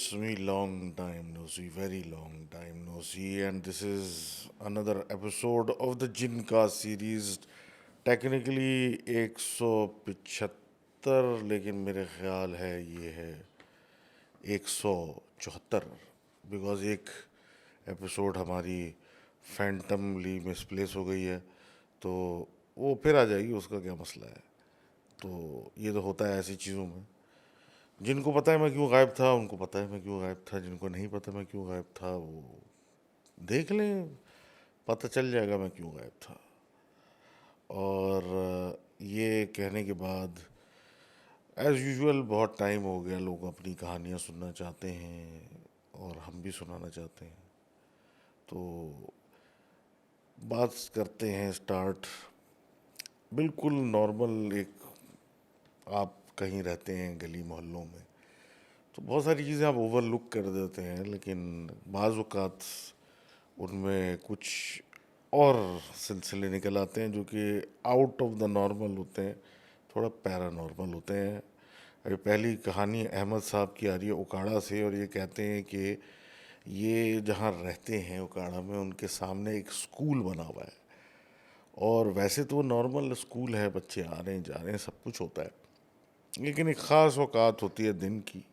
it's me, long time no see, very long time no see, and this is another episode of the Jinka series. Technically 175, लेकिन मेरे ख्याल है ये है 174, because एक episode हमारी फैंटमली मिसप्लेस हो गई है, तो वो फिर आ जाएगी, उसका क्या मसला है। तो ये तो होता है ऐसी चीज़ों में। जिनको पता है मैं क्यों गायब था उनको पता है मैं क्यों गायब था, जिनको नहीं पता मैं क्यों गायब था वो देख लें, पता चल जाएगा मैं क्यों गायब था। और ये कहने के बाद एज़ यूजुअल बहुत टाइम हो गया, लोग अपनी कहानियाँ सुनना चाहते हैं और हम भी सुनाना चाहते हैं, तो बात करते हैं स्टार्ट। बिल्कुल नॉर्मल एक, आप कहीं रहते हैं गली मोहल्लों में तो बहुत सारी चीज़ें आप ओवरलुक कर देते हैं, लेकिन बाज़ औक़ात उनमें कुछ और सिलसिले निकल आते हैं जो कि आउट ऑफ द नॉर्मल होते हैं, थोड़ा पैरानॉर्मल होते हैं। अभी पहली कहानी अहमद साहब की आ रही है उकाड़ा से, और ये कहते हैं कि ये जहाँ रहते हैं उकाड़ा में, उनके सामने एक स्कूल बना हुआ है, और वैसे तो वो नॉर्मल स्कूल है, बच्चे आ रहे हैं जा रहे हैं, सब कुछ होता है, लेकिन एक ख़ास औकात होती है दिन की,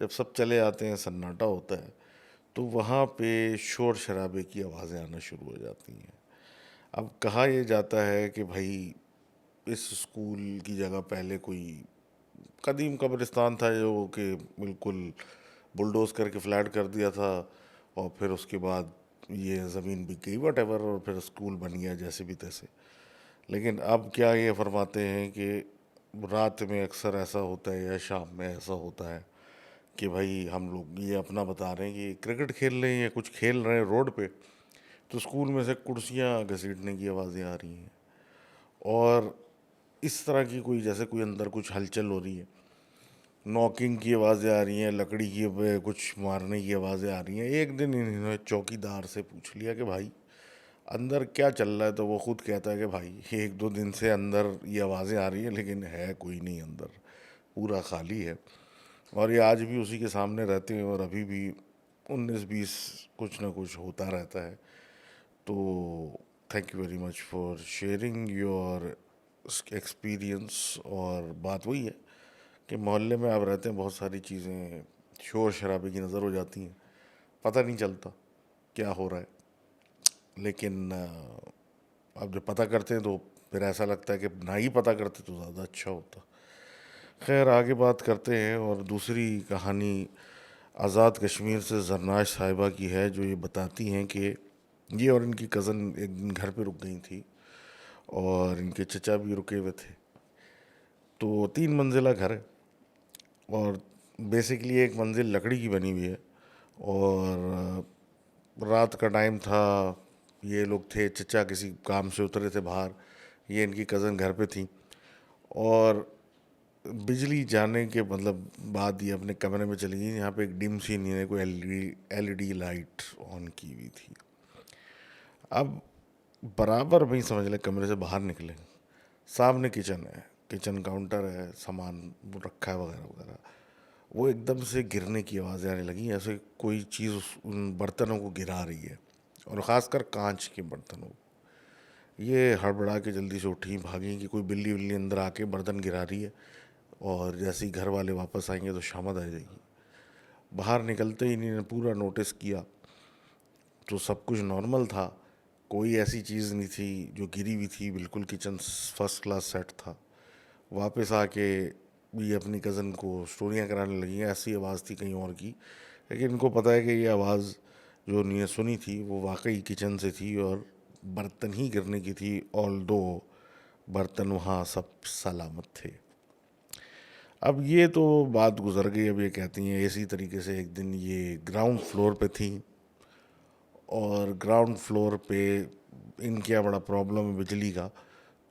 जब सब चले आते हैं, सन्नाटा होता है, तो वहाँ पे शोर शराबे की आवाज़ें आना शुरू हो जाती हैं। अब कहा यह जाता है कि भाई इस स्कूल की जगह पहले कोई कदीम कब्रिस्तान था जो कि बिल्कुल बुलडोज करके फ्लैट कर दिया था, और फिर उसके बाद ये ज़मीन बिक गई वट एवर, और फिर स्कूल बन गया जैसे भी तैसे। लेकिन अब क्या ये फरमाते हैं कि रात में अक्सर ऐसा होता है या शाम में ऐसा होता है कि भाई हम लोग ये अपना बता रहे हैं कि क्रिकेट खेल रहे हैं या कुछ खेल रहे हैं रोड पे, तो स्कूल में से कुर्सियाँ घसीटने की आवाज़ें आ रही हैं, और इस तरह की कोई जैसे कोई अंदर कुछ हलचल हो रही है, नॉकिंग की आवाज़ें आ रही हैं, लकड़ी की पे कुछ मारने की आवाज़ें आ रही हैं। एक दिन इन्होंने चौकीदार से पूछ लिया कि भाई अंदर क्या चल रहा है, तो वो खुद कहता है कि भाई एक दो दिन से अंदर ये आवाज़ें आ रही हैं, लेकिन है कोई नहीं अंदर, पूरा खाली है। और ये आज भी उसी के सामने रहते हैं, और अभी भी 19-20 कुछ ना कुछ होता रहता है। तो thank you very much for sharing your experience. और बात वही है कि मोहल्ले में आप रहते हैं, बहुत सारी चीज़ें शोर शराबे की नज़र हो जाती हैं, पता नहीं चलता क्या हो रहा है, लेकिन आप जब पता करते हैं तो फिर ऐसा लगता है कि ना ही पता करते तो ज़्यादा अच्छा होता। खैर आगे बात करते हैं, और दूसरी कहानी आज़ाद कश्मीर से जरनाश साहिबा की है, जो ये बताती हैं कि ये और इनकी कज़न एक दिन घर पे रुक गई थी, और इनके चचा भी रुके हुए थे। तो 3 मंजिला घर है, और बेसिकली एक मंजिल लकड़ी की बनी हुई है, और रात का टाइम था, ये लोग थे, चचा किसी काम से उतरे थे बाहर, ये इनकी कज़न घर पे थी, और बिजली जाने के मतलब बाद ये अपने कमरे में चली गई। यहाँ पे एक डिम सी इन्होंने कोई एलईडी लाइट ऑन की हुई थी। अब बराबर भी समझ लें कमरे से बाहर निकले, सामने किचन है, किचन काउंटर है, सामान रखा है वगैरह वगैरह, वो एकदम से गिरने की आवाज़ें आने लगी, ऐसे कोई चीज़ उन बर्तनों को गिरा रही है, और ख़ासकर कांच के बर्तनों को। ये हड़बड़ा के जल्दी से उठी, भागी कि कोई बिल्ली बिल्ली अंदर आके बर्तन गिरा रही है, और जैसे ही घर वाले वापस आएंगे तो शामत आ जाएगी। बाहर निकलते ही इन्होंने पूरा नोटिस किया, तो सब कुछ नॉर्मल था, कोई ऐसी चीज़ नहीं थी जो गिरी हुई थी, बिल्कुल किचन फर्स्ट क्लास सेट था। वापस आके ये अपनी कज़न को स्टोरियाँ कराने लगी हैं, ऐसी आवाज़ थी कहीं और की, लेकिन इनको पता है कि ये आवाज़ जो उन्होंने सुनी थी वो वाकई किचन से थी, और बर्तन ही गिरने की थी, ऑल दो बर्तन वहाँ सब सलामत थे। अब ये तो बात गुजर गई। अब ये कहती हैं इसी तरीके से एक दिन ये ग्राउंड फ्लोर पे थी, और ग्राउंड फ्लोर पे इनके यहाँ बड़ा प्रॉब्लम है बिजली का,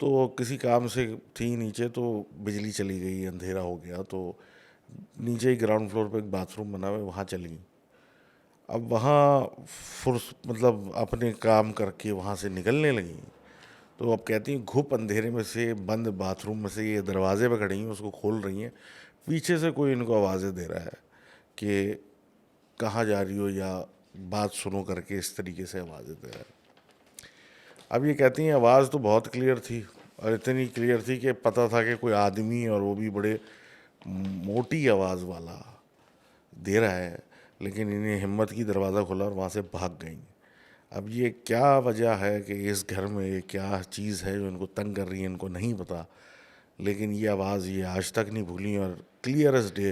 तो किसी काम से थी नीचे, तो बिजली चली गई, अंधेरा हो गया, तो नीचे ही ग्राउंड फ्लोर पे एक बाथरूम बना हुआ है, वहाँ चली गई। अब वहाँ फुर्स मतलब अपने काम करके वहाँ से निकलने लगी, तो अब कहती हैं घुप अंधेरे में से, बंद बाथरूम में से ये दरवाजे पे खड़ी हैं, उसको खोल रही हैं, पीछे से कोई इनको आवाज़ें दे रहा है कि कहाँ जा रही हो या बात सुनो करके इस तरीके से आवाज़ें दे रहा है। अब ये कहती हैं आवाज़ तो बहुत क्लियर थी, और इतनी क्लियर थी कि पता था कि कोई आदमी, और वो भी बड़े मोटी आवाज़ वाला दे रहा है, लेकिन इन्हें हिम्मत की दरवाज़ा खोला और वहाँ से भाग गई। अब ये क्या वजह है कि इस घर में ये क्या चीज़ है जो इनको तंग कर रही है, इनको नहीं पता, लेकिन ये आवाज़ ये आज तक नहीं भूली, और क्लियर एज डे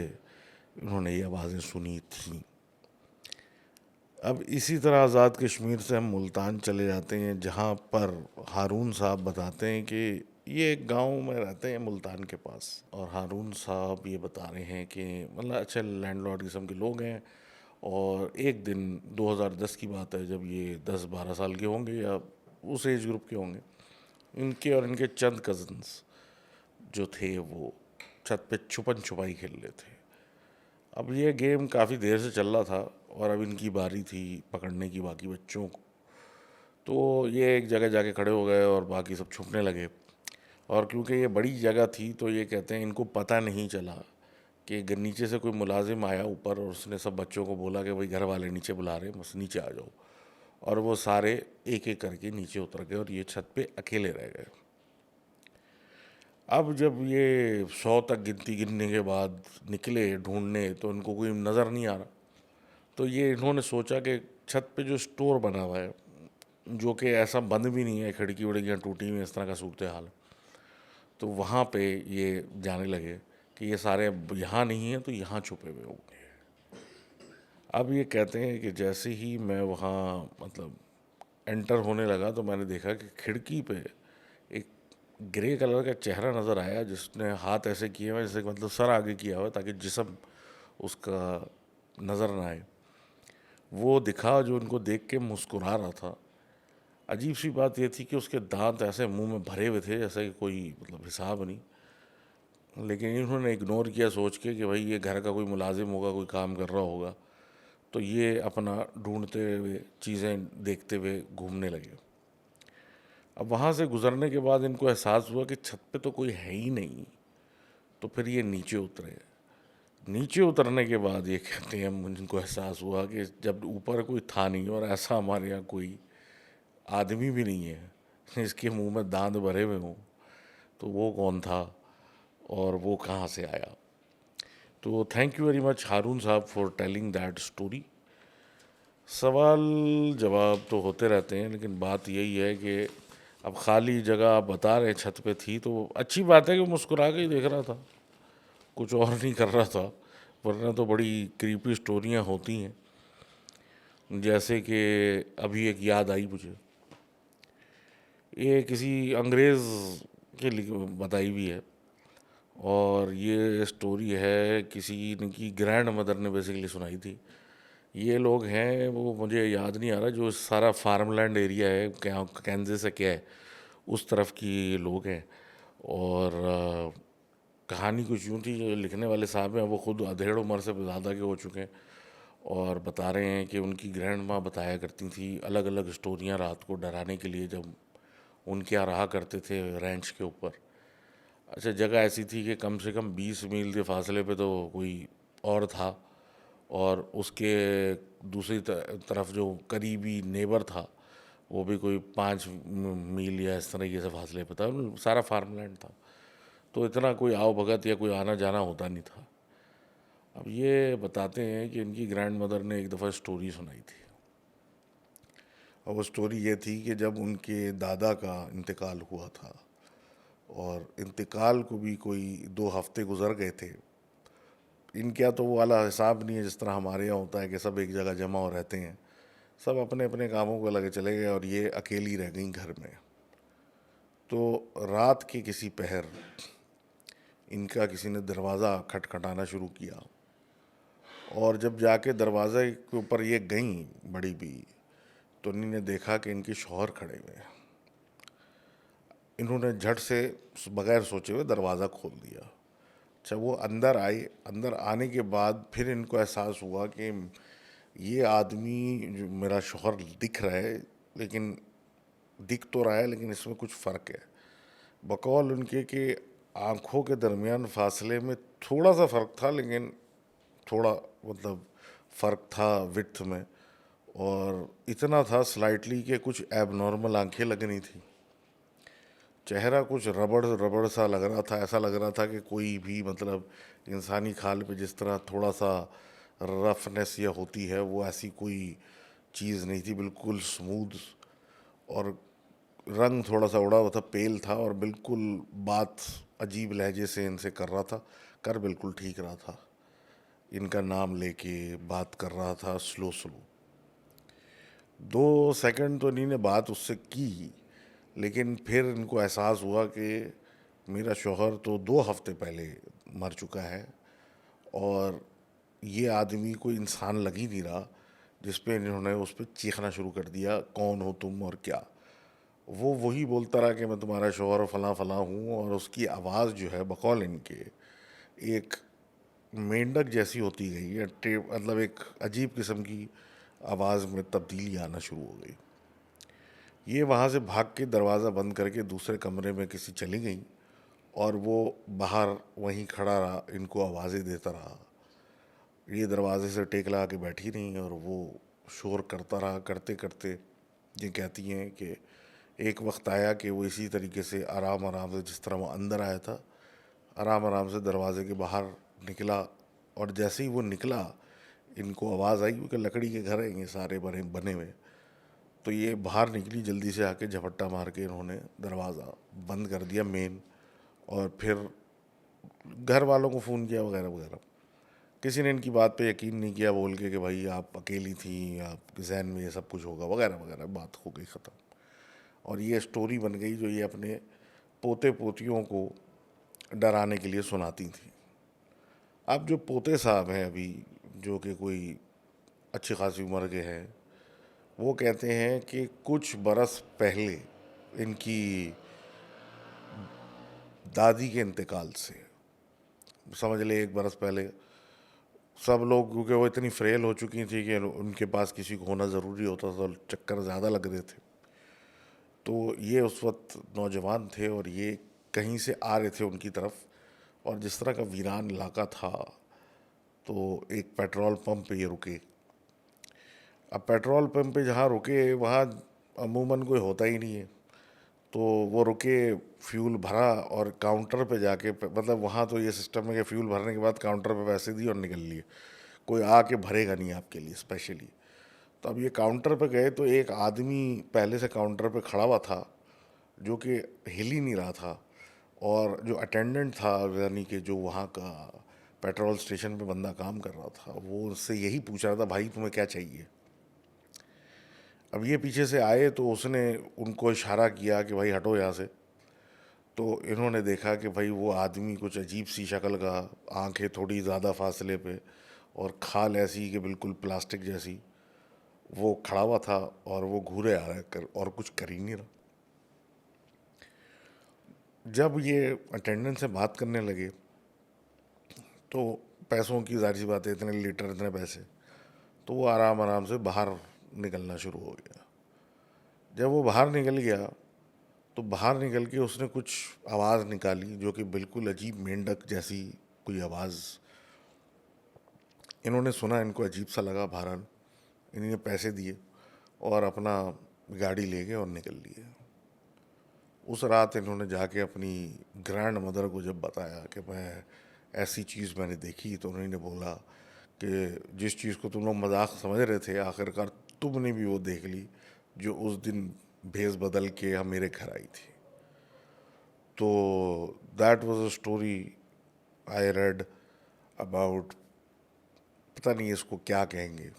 इन्होंने ये आवाज़ें सुनी थी। अब इसी तरह आज़ाद कश्मीर से हम मुल्तान चले जाते हैं, जहाँ पर हारून साहब बताते हैं कि ये एक गांव में रहते हैं मुल्तान के पास, और हारून साहब ये बता रहे हैं कि मतलब अच्छे लैंडलॉर्ड किस्म के लोग हैं। और एक दिन 2010 की बात है, जब ये 10-12 साल के होंगे या उस एज ग्रुप के होंगे, इनके और इनके चंद कज़न्स जो थे वो छत पे छुपन छुपाई खेल रहे थे। अब ये गेम काफ़ी देर से चल रहा था, और अब इनकी बारी थी पकड़ने की बाकी बच्चों को। तो ये एक जगह जाके खड़े हो गए और बाकी सब छुपने लगे। और क्योंकि ये बड़ी जगह थी, तो ये कहते हैं इनको पता नहीं चला कि नीचे से कोई मुलाजिम आया ऊपर, और उसने सब बच्चों को बोला कि भाई घर वाले नीचे बुला रहे हैं, बस नीचे आ जाओ। और वो सारे एक एक करके नीचे उतर गए, और ये छत पे अकेले रह गए। अब जब ये 100 तक गिनती गिनने के बाद निकले ढूंढने, तो इनको कोई नज़र नहीं आ रहा। तो ये इन्होंने सोचा कि छत पे जो स्टोर बना हुआ है, जो कि ऐसा बंद भी नहीं है, खिड़की उड़कियाँ टूटी हुई, इस तरह का सूरत हाल है, तो वहाँ पे ये जाने लगे कि ये सारे अब यहाँ नहीं हैं, तो यहाँ छुपे हुए होंगे। अब ये कहते हैं कि जैसे ही मैं वहाँ मतलब एंटर होने लगा, तो मैंने देखा कि खिड़की पे एक ग्रे कलर का चेहरा नज़र आया, जिसने हाथ ऐसे किए हुए जैसे मतलब सर आगे किया हुआ, ताकि जिस्म उसका नज़र ना आए। वो दिखा जो उनको देख के मुस्कुरा रहा था। अजीब सी बात ये थी कि उसके दांत ऐसे मुंह में भरे हुए थे जैसे कि कोई मतलब हिसाब नहीं। लेकिन इन्होंने इग्नोर किया सोच के कि भाई ये घर का कोई मुलाजिम होगा, कोई काम कर रहा होगा। तो ये अपना ढूंढते हुए चीज़ें देखते हुए घूमने लगे। अब वहाँ से गुजरने के बाद इनको एहसास हुआ कि छत पे तो कोई है ही नहीं। तो फिर ये नीचे उतरे। नीचे उतरने के बाद ये कहते हैं मुझको एहसास हुआ कि जब ऊपर कोई था नहीं, और ऐसा हमारे यहाँ कोई आदमी भी नहीं है इसके मुंह में दांत भरे हुए हों, तो वो कौन था और वो कहाँ से आया। तो थैंक यू वेरी मच हारून साहब फॉर टेलिंग दैट स्टोरी। सवाल जवाब तो होते रहते हैं, लेकिन बात यही है कि अब खाली जगह आप बता रहे हैं छत पे थी, तो अच्छी बात है कि मुस्कुरा के ही देख रहा था, कुछ और नहीं कर रहा था। वरना तो बड़ी क्रीपी स्टोरियाँ होती हैं। जैसे कि अभी एक याद आई मुझे, ये किसी अंग्रेज़ के बताई भी है, और ये स्टोरी है किसी इनकी ग्रैंड मदर ने बेसिकली सुनाई थी। ये लोग हैं, वो मुझे याद नहीं आ रहा, जो सारा फार्मलैंड एरिया है, क्या कैंज़स है क्या है, उस तरफ की लोग हैं। और कहानी कुछ यूँ थी, जो लिखने वाले साहब हैं वो खुद अधेड़ उम्र से ज़्यादा के हो चुके हैं, और बता रहे हैं कि उनकी ग्रैंड माँ बताया करती थी अलग अलग स्टोरियाँ रात को डराने के लिए, जब उनके यहाँ रहा करते थे रैंच के ऊपर। अच्छा, जगह ऐसी थी कि कम से कम 20 मील के फासले पे तो कोई और था, और उसके दूसरी तरफ जो करीबी नेबर था, वो भी कोई 5 मील या इस तरीके से फासले पे था। सारा फार्मलैंड था, तो इतना कोई आओ भगत या कोई आना जाना होता नहीं था। अब ये बताते हैं कि इनकी ग्रैंड मदर ने एक दफ़ा स्टोरी सुनाई थी, और वो स्टोरी ये थी कि जब उनके दादा का इंतकाल हुआ था, और इंतकाल को भी कोई 2 हफ्ते गुजर गए थे। इनके यहाँ तो वो वाला हिसाब नहीं है जिस तरह हमारे यहाँ होता है कि सब एक जगह जमा हो रहते हैं। सब अपने अपने कामों को लगे चले गए, और ये अकेली रह गई घर में। तो रात के किसी पहर इनका किसी ने दरवाज़ा खटखटाना शुरू किया, और जब जाके दरवाज़े के ऊपर ये गई बड़ी भी, तो इन्होंने देखा कि इनके शौहर खड़े हुए हैं। इन्होंने झट से बगैर सोचे हुए दरवाज़ा खोल दिया। अच्छा, वो अंदर आए। अंदर आने के बाद फिर इनको एहसास हुआ कि ये आदमी जो मेरा शौहर दिख रहा है, लेकिन दिख तो रहा है लेकिन इसमें कुछ फ़र्क है। बकौल उनके कि आँखों के दरमियान फासले में थोड़ा सा फ़र्क था, लेकिन थोड़ा मतलब फ़र्क था विड्थ में, और इतना था स्लाइटली कि कुछ एबनॉर्मल आंखें लग रही थी। चेहरा कुछ रबड़ रबड़ सा लग रहा था, ऐसा लग रहा था कि कोई भी मतलब इंसानी खाल पे जिस तरह थोड़ा सा रफनेस या होती है, वो ऐसी कोई चीज़ नहीं थी, बिल्कुल स्मूथ। और रंग थोड़ा सा उड़ा हुआ था, पेल था, और बिल्कुल बात अजीब लहजे से इनसे कर रहा था, कर बिल्कुल ठीक रहा था, इनका नाम लेके बात कर रहा था स्लो स्लो। 2 सेकंड तो इन्हीं ने बात उससे की, लेकिन फिर इनको एहसास हुआ कि मेरा शौहर तो 2 हफ्ते पहले मर चुका है, और ये आदमी कोई इंसान लग ही नहीं रहा, जिस पे इन्होंने उस पर चीखना शुरू कर दिया, कौन हो तुम और क्या। वो वही बोलता रहा कि मैं तुम्हारा शौहर फलां फलां हूँ, और उसकी आवाज़ जो है बकौल इनके एक मेंढक जैसी होती गई, या मतलब एक अजीब किस्म की आवाज़ में तब्दीली आना शुरू हो गई। ये वहाँ से भाग के दरवाज़ा बंद करके दूसरे कमरे में किसी चली गई, और वो बाहर वहीं खड़ा रहा, इनको आवाज़ें देता रहा। ये दरवाजे से टेक लगा के बैठी रही, और वो शोर करता रहा। करते करते ये कहती हैं कि एक वक्त आया कि वो इसी तरीके से आराम आराम से, जिस तरह वो अंदर आया था, आराम आराम से दरवाजे के बाहर निकला, और जैसे ही वो निकला, इनको आवाज़ आई, क्योंकि लकड़ी के घर हैं ये सारे बने बने हुए। तो ये बाहर निकली, जल्दी से आके झपट्टा मार के इन्होंने दरवाज़ा बंद कर दिया मेन, और फिर घर वालों को फ़ोन किया वगैरह वगैरह। किसी ने इनकी बात पे यकीन नहीं किया, बोल के कि भाई आप अकेली थी, आपके जहन में ये सब कुछ होगा वगैरह वगैरह, बात हो गई ख़त्म। और ये स्टोरी बन गई जो ये अपने पोते पोतियों को डराने के लिए सुनाती थी। अब जो पोते साहब हैं अभी, जो कि कोई अच्छी खासी उम्र के हैं, वो कहते हैं कि कुछ बरस पहले इनकी दादी के इंतकाल से, समझ ले 1 बरस पहले, सब लोग, क्योंकि वो इतनी फ्रेल हो चुकी थी कि उनके पास किसी को होना ज़रूरी होता था, तो चक्कर ज़्यादा लग रहे थे। तो ये उस वक्त नौजवान थे, और ये कहीं से आ रहे थे उनकी तरफ, और जिस तरह का वीरान इलाका था, तो एक पेट्रोल पंप पे ये रुके। अब पेट्रोल पंप पे जहाँ रुके, वहाँ अमूमन कोई होता ही नहीं है, तो वो रुके, फ्यूल भरा, और काउंटर पे जाके मतलब वहाँ तो ये सिस्टम है कि फ्यूल भरने के बाद काउंटर पे पैसे दिए और निकल लिए, कोई आके भरेगा नहीं आपके लिए स्पेशली। तो अब ये काउंटर पे गए, तो एक आदमी पहले से काउंटर पे खड़ा हुआ था, जो कि हिल ही नहीं रहा था, और जो अटेंडेंट था, यानी कि जो वहाँ का पेट्रोल स्टेशन पे बंदा काम कर रहा था, वो उससे यही पूछ रहा था, भाई तुम्हें क्या चाहिए। अब ये पीछे से आए, तो उसने उनको इशारा किया कि भाई हटो यहाँ से। तो इन्होंने देखा कि भाई वो आदमी कुछ अजीब सी शक्ल का, आंखें थोड़ी ज़्यादा फासले पे, और खाल ऐसी कि बिल्कुल प्लास्टिक जैसी, वो खड़ा हुआ था, और वो घूरे आ रहा है कर, और कुछ कर ही नहीं रहा। जब ये अटेंडेंट से बात करने लगे, तो पैसों की जाहिर सी बात है, इतने लीटर इतने पैसे, तो वो आराम आराम से बाहर निकलना शुरू हो गया। जब वो बाहर निकल गया, तो बाहर निकल के उसने कुछ आवाज़ निकाली, जो कि बिल्कुल अजीब मेंढक जैसी कोई आवाज़। इन्होंने सुना, इनको अजीब सा लगा बहरहाल, इन्होंने पैसे दिए, और अपना गाड़ी ले गए और निकल लिए। उस रात इन्होंने जाके अपनी ग्रैंड मदर को जब बताया कि मैं ऐसी चीज़ मैंने देखी, तो उन्होंने बोला कि जिस चीज़ को तुम लोग मजाक समझ रहे थे, आखिरकार तुमने भी वो देख ली, जो उस दिन भेस बदल के हम मेरे घर आई थी। तो that was a story I read about, पता नहीं इसको क्या कहेंगे,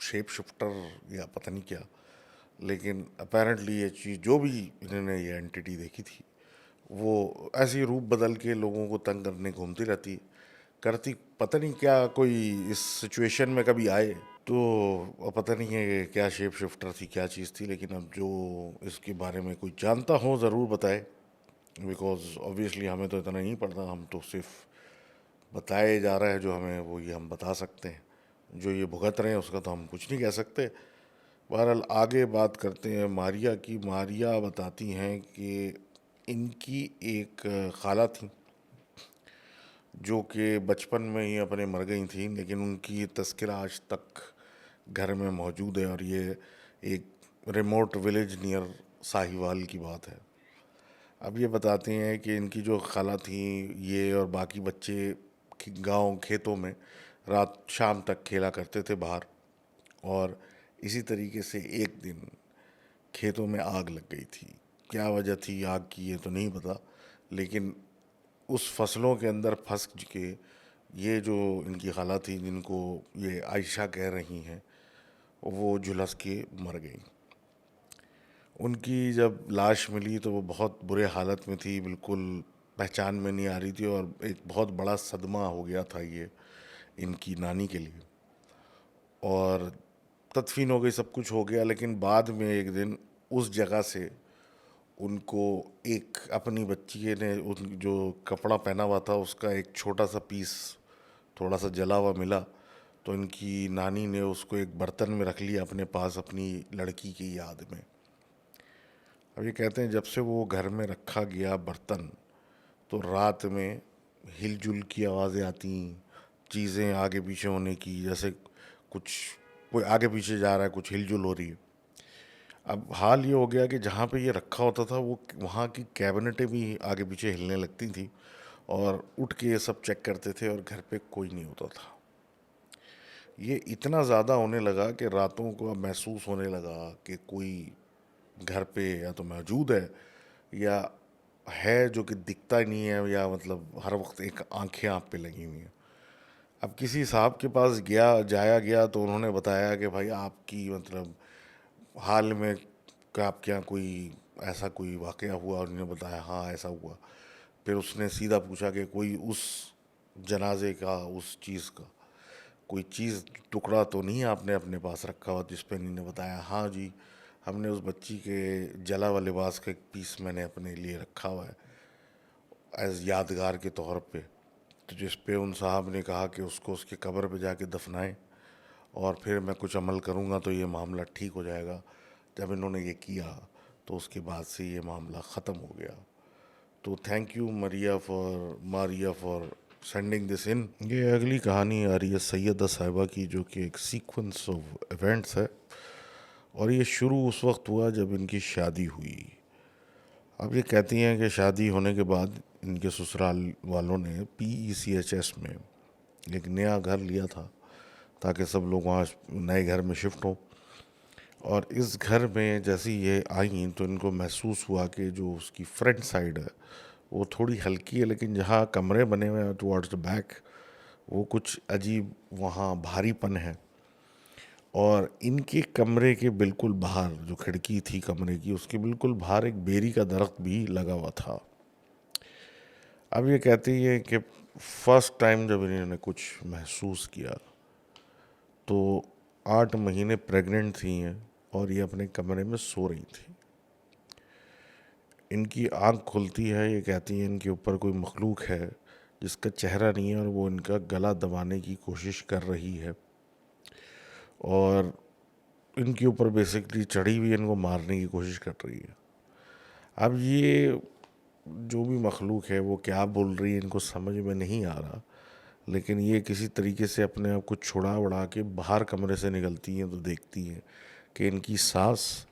शेप शिफ्टर या पता नहीं क्या, लेकिन अपेरेंटली ये चीज़, जो भी इन्होंने ये एंटिटी देखी थी, वो ऐसी रूप बदल के लोगों को तंग करने घूमती रहती, करती पता नहीं क्या, कोई इस सिचुएशन में कभी आए तो। अब पता नहीं है कि क्या शेप शिफ्टर थी, क्या चीज़ थी, लेकिन अब जो इसके बारे में कोई जानता हो ज़रूर बताए, बिकॉज ऑब्वियसली हमें तो इतना नहीं पड़ता, हम तो सिर्फ बताए जा रहा है जो हमें, वो ये हम बता सकते हैं। जो ये भुगत रहे हैं उसका तो हम कुछ नहीं कह सकते। बहरहाल आगे बात करते हैं मारिया की। मारिया बताती हैं कि इनकी एक खाला थी, जो कि बचपन में ही अपने मर गई थी, लेकिन उनकी तस्करा आज तक घर में मौजूद है। और ये एक रिमोट विलेज नियर साहिवाल की बात है। अब ये बताते हैं कि इनकी जो खाला थी, ये और बाकी बच्चे गांव खेतों में रात शाम तक खेला करते थे बाहर। और इसी तरीके से एक दिन खेतों में आग लग गई थी। क्या वजह थी आग की ये तो नहीं पता, लेकिन उस फसलों के अंदर फंस के ये जो इनकी खाला थी, जिनको ये आयशा कह रही हैं, वो झुलस के मर गई। उनकी जब लाश मिली तो वो बहुत बुरे हालत में थी, बिल्कुल पहचान में नहीं आ रही थी। और एक बहुत बड़ा सदमा हो गया था ये इनकी नानी के लिए। और तदफीन हो गई, सब कुछ हो गया। लेकिन बाद में एक दिन उस जगह से उनको एक अपनी बच्ची ने उन जो कपड़ा पहना हुआ था उसका एक छोटा सा पीस थोड़ा सा जला हुआ मिला। तो इनकी नानी ने उसको एक बर्तन में रख लिया अपने पास, अपनी लड़की की याद में। अब ये कहते हैं जब से वो घर में रखा गया बर्तन, तो रात में हिलजुल की आवाज़ें आती, चीज़ें आगे पीछे होने की, जैसे कुछ कोई आगे पीछे जा रहा है, कुछ हिलजुल हो रही है। अब हाल ये हो गया कि जहाँ पे ये रखा होता था वो वहाँ की कैबिनेटें भी आगे पीछे हिलने लगती थी। और उठ के ये सब चेक करते थे और घर पे कोई नहीं होता था। ये इतना ज़्यादा होने लगा कि रातों को अब महसूस होने लगा कि कोई घर पे या तो मौजूद है या है जो कि दिखता ही नहीं है, या मतलब हर वक्त एक आंखें आप पे लगी हुई हैं। अब किसी साहब के पास जाया गया तो उन्होंने बताया कि भाई आपकी मतलब हाल में क्या आपके यहाँ कोई ऐसा कोई वाकया हुआ। और उन्होंने बताया हाँ ऐसा हुआ। फिर उसने सीधा पूछा कि कोई उस जनाजे का, उस चीज़ का कोई चीज़ टुकड़ा तो नहीं आपने अपने पास रखा हुआ? जिस पे इन्होंने बताया हाँ जी, हमने उस बच्ची के जला हुआ लिबास का एक पीस मैंने अपने लिए रखा हुआ है एज यादगार के तौर पे। तो जिस पे उन साहब ने कहा कि उसको उसके कब्र पे जाके दफनाएं और फिर मैं कुछ अमल करूँगा तो ये मामला ठीक हो जाएगा। जब इन्होंने ये किया तो उसके बाद से ये मामला ख़त्म हो गया। तो thank you Maria for sending this in. ये अगली कहानी आ रही है सैयदा साहिबा की, जो कि एक सीक्वेंस ऑफ इवेंट्स है। और ये शुरू उस वक्त हुआ जब इनकी शादी हुई। अब ये कहती हैं कि शादी होने के बाद इनके ससुराल वालों ने PECHS में एक नया घर लिया था ताकि सब लोग वहाँ नए घर में शिफ्ट हों। और इस घर में जैसे ही ये आई तो इनको महसूस हुआ कि जो उसकी फ्रंट साइड है वो थोड़ी हल्की है, लेकिन जहाँ कमरे बने हुए हैं टुवर्ड्स द बैक वो कुछ अजीब, वहाँ भारीपन है। और इनके कमरे के बिल्कुल बाहर जो खिड़की थी कमरे की, उसके बिल्कुल बाहर एक बेरी का दरख्त भी लगा हुआ था। अब ये कहती है कि फर्स्ट टाइम जब इन्होंने कुछ महसूस किया तो 8 महीने प्रेग्नेंट थी हैं और ये अपने कमरे में सो रही थी। इनकी आंख खुलती है, ये कहती हैं इनके ऊपर कोई मखलूक है जिसका चेहरा नहीं है और वो इनका गला दबाने की कोशिश कर रही है। और इनके ऊपर बेसिकली चढ़ी हुई इनको मारने की कोशिश कर रही है। अब ये जो भी मखलूक है वो क्या बोल रही है इनको समझ में नहीं आ रहा, लेकिन ये किसी तरीके से अपने आप को छुड़ा उड़ा के बाहर कमरे से निकलती हैं तो देखती हैं कि इनकी सास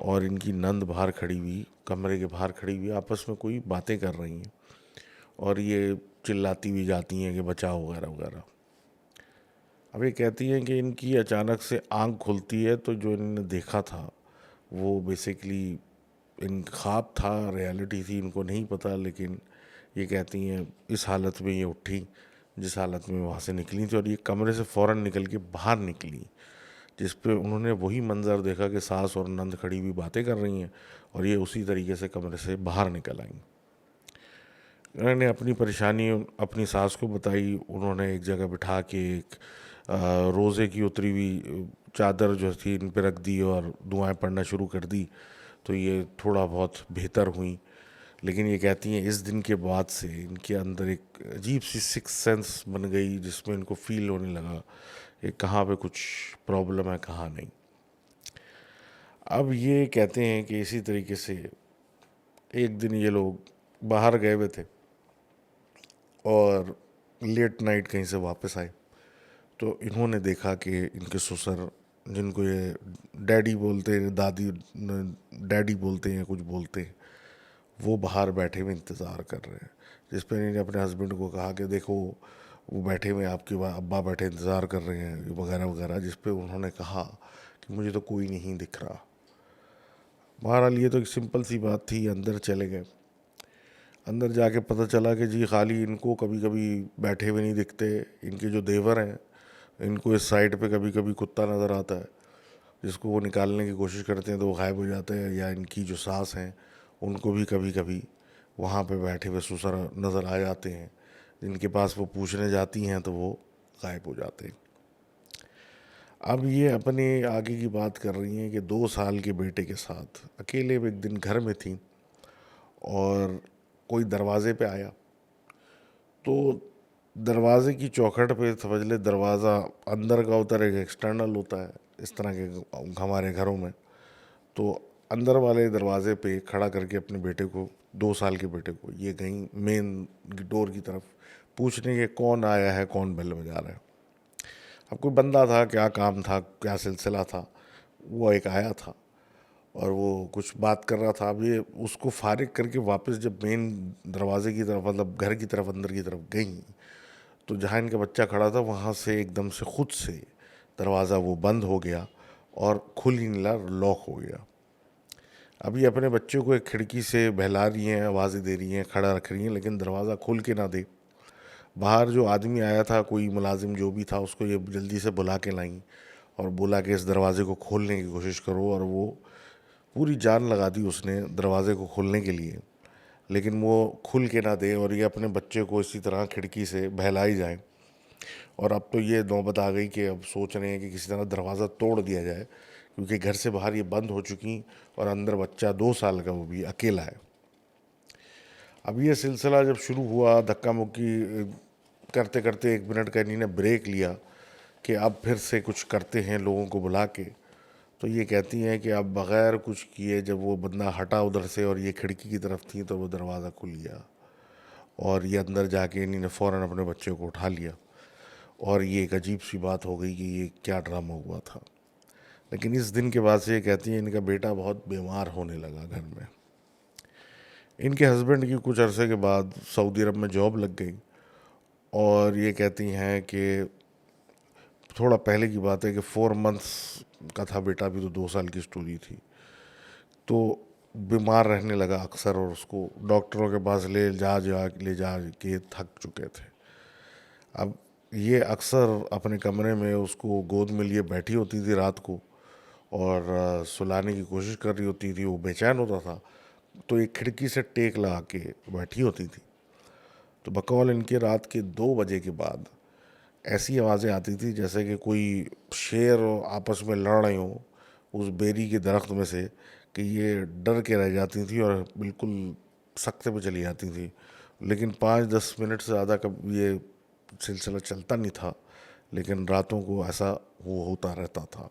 और इनकी नंद बाहर खड़ी हुई, कमरे के बाहर खड़ी हुई आपस में कोई बातें कर रही हैं। और ये चिल्लाती भी जाती हैं कि बचाओ वगैरह वगैरह। अब ये कहती हैं कि इनकी अचानक से आंख खुलती है तो जो इन्होंने देखा था वो बेसिकली इन ख्वाब था, रियलिटी थी, इनको नहीं पता। लेकिन ये कहती हैं इस हालत में ये उठी जिस हालत में वहाँ से निकली थी, और ये कमरे से फ़ौरन निकल के बाहर निकली, जिस पे उन्होंने वही मंज़र देखा कि सास और नंद खड़ी हुई बातें कर रही हैं और ये उसी तरीके से कमरे से बाहर निकल आई। उन्होंने अपनी परेशानी अपनी सास को बताई। उन्होंने एक जगह बिठा के एक रोज़े की उतरी हुई चादर जो थी इन पे रख दी और दुआएं पढ़ना शुरू कर दी, तो ये थोड़ा बहुत बेहतर हुई। लेकिन ये कहती हैं इस दिन के बाद से इनके अंदर एक अजीब सी सिक्स सेंस बन गई, जिसमें इनको फील होने लगा कि कहाँ पे कुछ प्रॉब्लम है कहाँ नहीं। अब ये कहते हैं कि इसी तरीके से एक दिन ये लोग बाहर गए हुए थे और लेट नाइट कहीं से वापस आए तो इन्होंने देखा कि इनके ससुर, जिनको ये डैडी बोलते हैं, दादी डैडी बोलते हैं, कुछ बोलते हैं, वो बाहर बैठे हुए इंतज़ार कर रहे हैं। जिस पर इन्होंने अपने हस्बैंड को कहा कि देखो वो बैठे हुए, आपके अब्बा बैठे इंतज़ार कर रहे हैं वगैरह वगैरह, जिस पे उन्होंने कहा कि मुझे तो कोई नहीं दिख रहा। बहरहाल ये तो एक सिंपल सी बात थी। अंदर चले गए। अंदर जाके पता चला कि जी खाली इनको कभी कभी बैठे हुए नहीं दिखते, इनके जो देवर हैं इनको इस साइड पे कभी कभी कुत्ता नज़र आता है, जिसको वो निकालने की कोशिश करते हैं तो वो गायब हो जाते हैं, या इनकी जो सास हैं उनको भी कभी कभी वहाँ पे बैठे हुए ससुर नज़र आ जाते हैं। जिनके पास वो पूछने जाती हैं तो वो गायब हो जाते हैं। अब ये अपने आगे की बात कर रही हैं कि 2 साल के बेटे के साथ अकेले एक दिन घर में थी और कोई दरवाजे पे आया, तो दरवाजे की चौखट पे समझ ले, दरवाज़ा अंदर का होता है, एक एक्सटर्नल होता है इस तरह के हमारे घरों में, तो अंदर वाले दरवाजे पे खड़ा करके अपने बेटे को, 2 साल के बेटे को, ये गई मेन डोर की तरफ पूछने के कौन आया है, कौन बेल बजा रहा है। अब कोई बंदा था, क्या काम था, क्या सिलसिला था, वो एक आया था और वो कुछ बात कर रहा था। अब ये उसको फारिग करके वापस जब मेन दरवाजे की तरफ, मतलब घर की तरफ, अंदर की तरफ गई, तो जहाँ इनका बच्चा खड़ा था वहाँ से एकदम से खुद से दरवाज़ा वो बंद हो गया और खुल ही नहीं रहा, लॉक हो गया। अभी अपने बच्चे को एक खिड़की से बहला रही हैं, आवाज़ें दे रही हैं, खड़ा रख रही हैं, लेकिन दरवाज़ा खोल के ना दे। बाहर जो आदमी आया था, कोई मुलाजिम जो भी था, उसको ये जल्दी से बुला के लाई और बोला कि इस दरवाज़े को खोलने की कोशिश करो, और वो पूरी जान लगा दी उसने दरवाज़े को खोलने के लिए, लेकिन वो खुल के ना दे और ये अपने बच्चे को इसी तरह खिड़की से बहलाई जाए। और अब तो ये नौबत आ गई कि अब सोच रहे हैं कि किसी तरह दरवाज़ा तोड़ दिया जाए, क्योंकि घर से बाहर ये बंद हो चुकी और अंदर बच्चा 2 साल का, वो भी अकेला है। अब ये सिलसिला जब शुरू हुआ, धक्का मुक्की करते करते 1 मिनट का इन्हीं ने ब्रेक लिया कि अब फिर से कुछ करते हैं लोगों को बुला के। तो ये कहती हैं कि अब बग़ैर कुछ किए जब वो बंदा हटा उधर से और ये खिड़की की तरफ थी, तो वो दरवाज़ा खुल गया और ये अंदर जाके इन्हीं ने फ़ौरन अपने बच्चे को उठा लिया। और ये एक अजीब सी बात हो गई कि ये क्या ड्रामा हुआ था। लेकिन इस दिन के बाद से ये कहती हैं इनका बेटा बहुत बीमार होने लगा घर में। इनके हस्बैंड की कुछ अरसे के बाद सऊदी अरब में जॉब लग गई और ये कहती हैं कि थोड़ा पहले की बात है कि 4 मंथ्स का था बेटा, भी तो 2 साल की स्टोरी थी। तो बीमार रहने लगा अक्सर और उसको डॉक्टरों के पास ले जा के थक चुके थे। अब ये अक्सर अपने कमरे में उसको गोद में लिए बैठी होती थी रात को और सुलाने की कोशिश कर रही होती थी, वो बेचैन होता था, तो एक खिड़की से टेक लगा के बैठी होती थी। तो बकौल इनके रात के 2 बजे के बाद ऐसी आवाज़ें आती थी जैसे कि कोई शेर आपस में लड़ रहे हों उस बेरी के दरख्त में से, कि ये डर के रह जाती थी और बिल्कुल सख्ते पे चली जाती थी। लेकिन 5-10 मिनट से ज़्यादा कब ये सिलसिला चलता नहीं था, लेकिन रातों को ऐसा वो होता रहता था।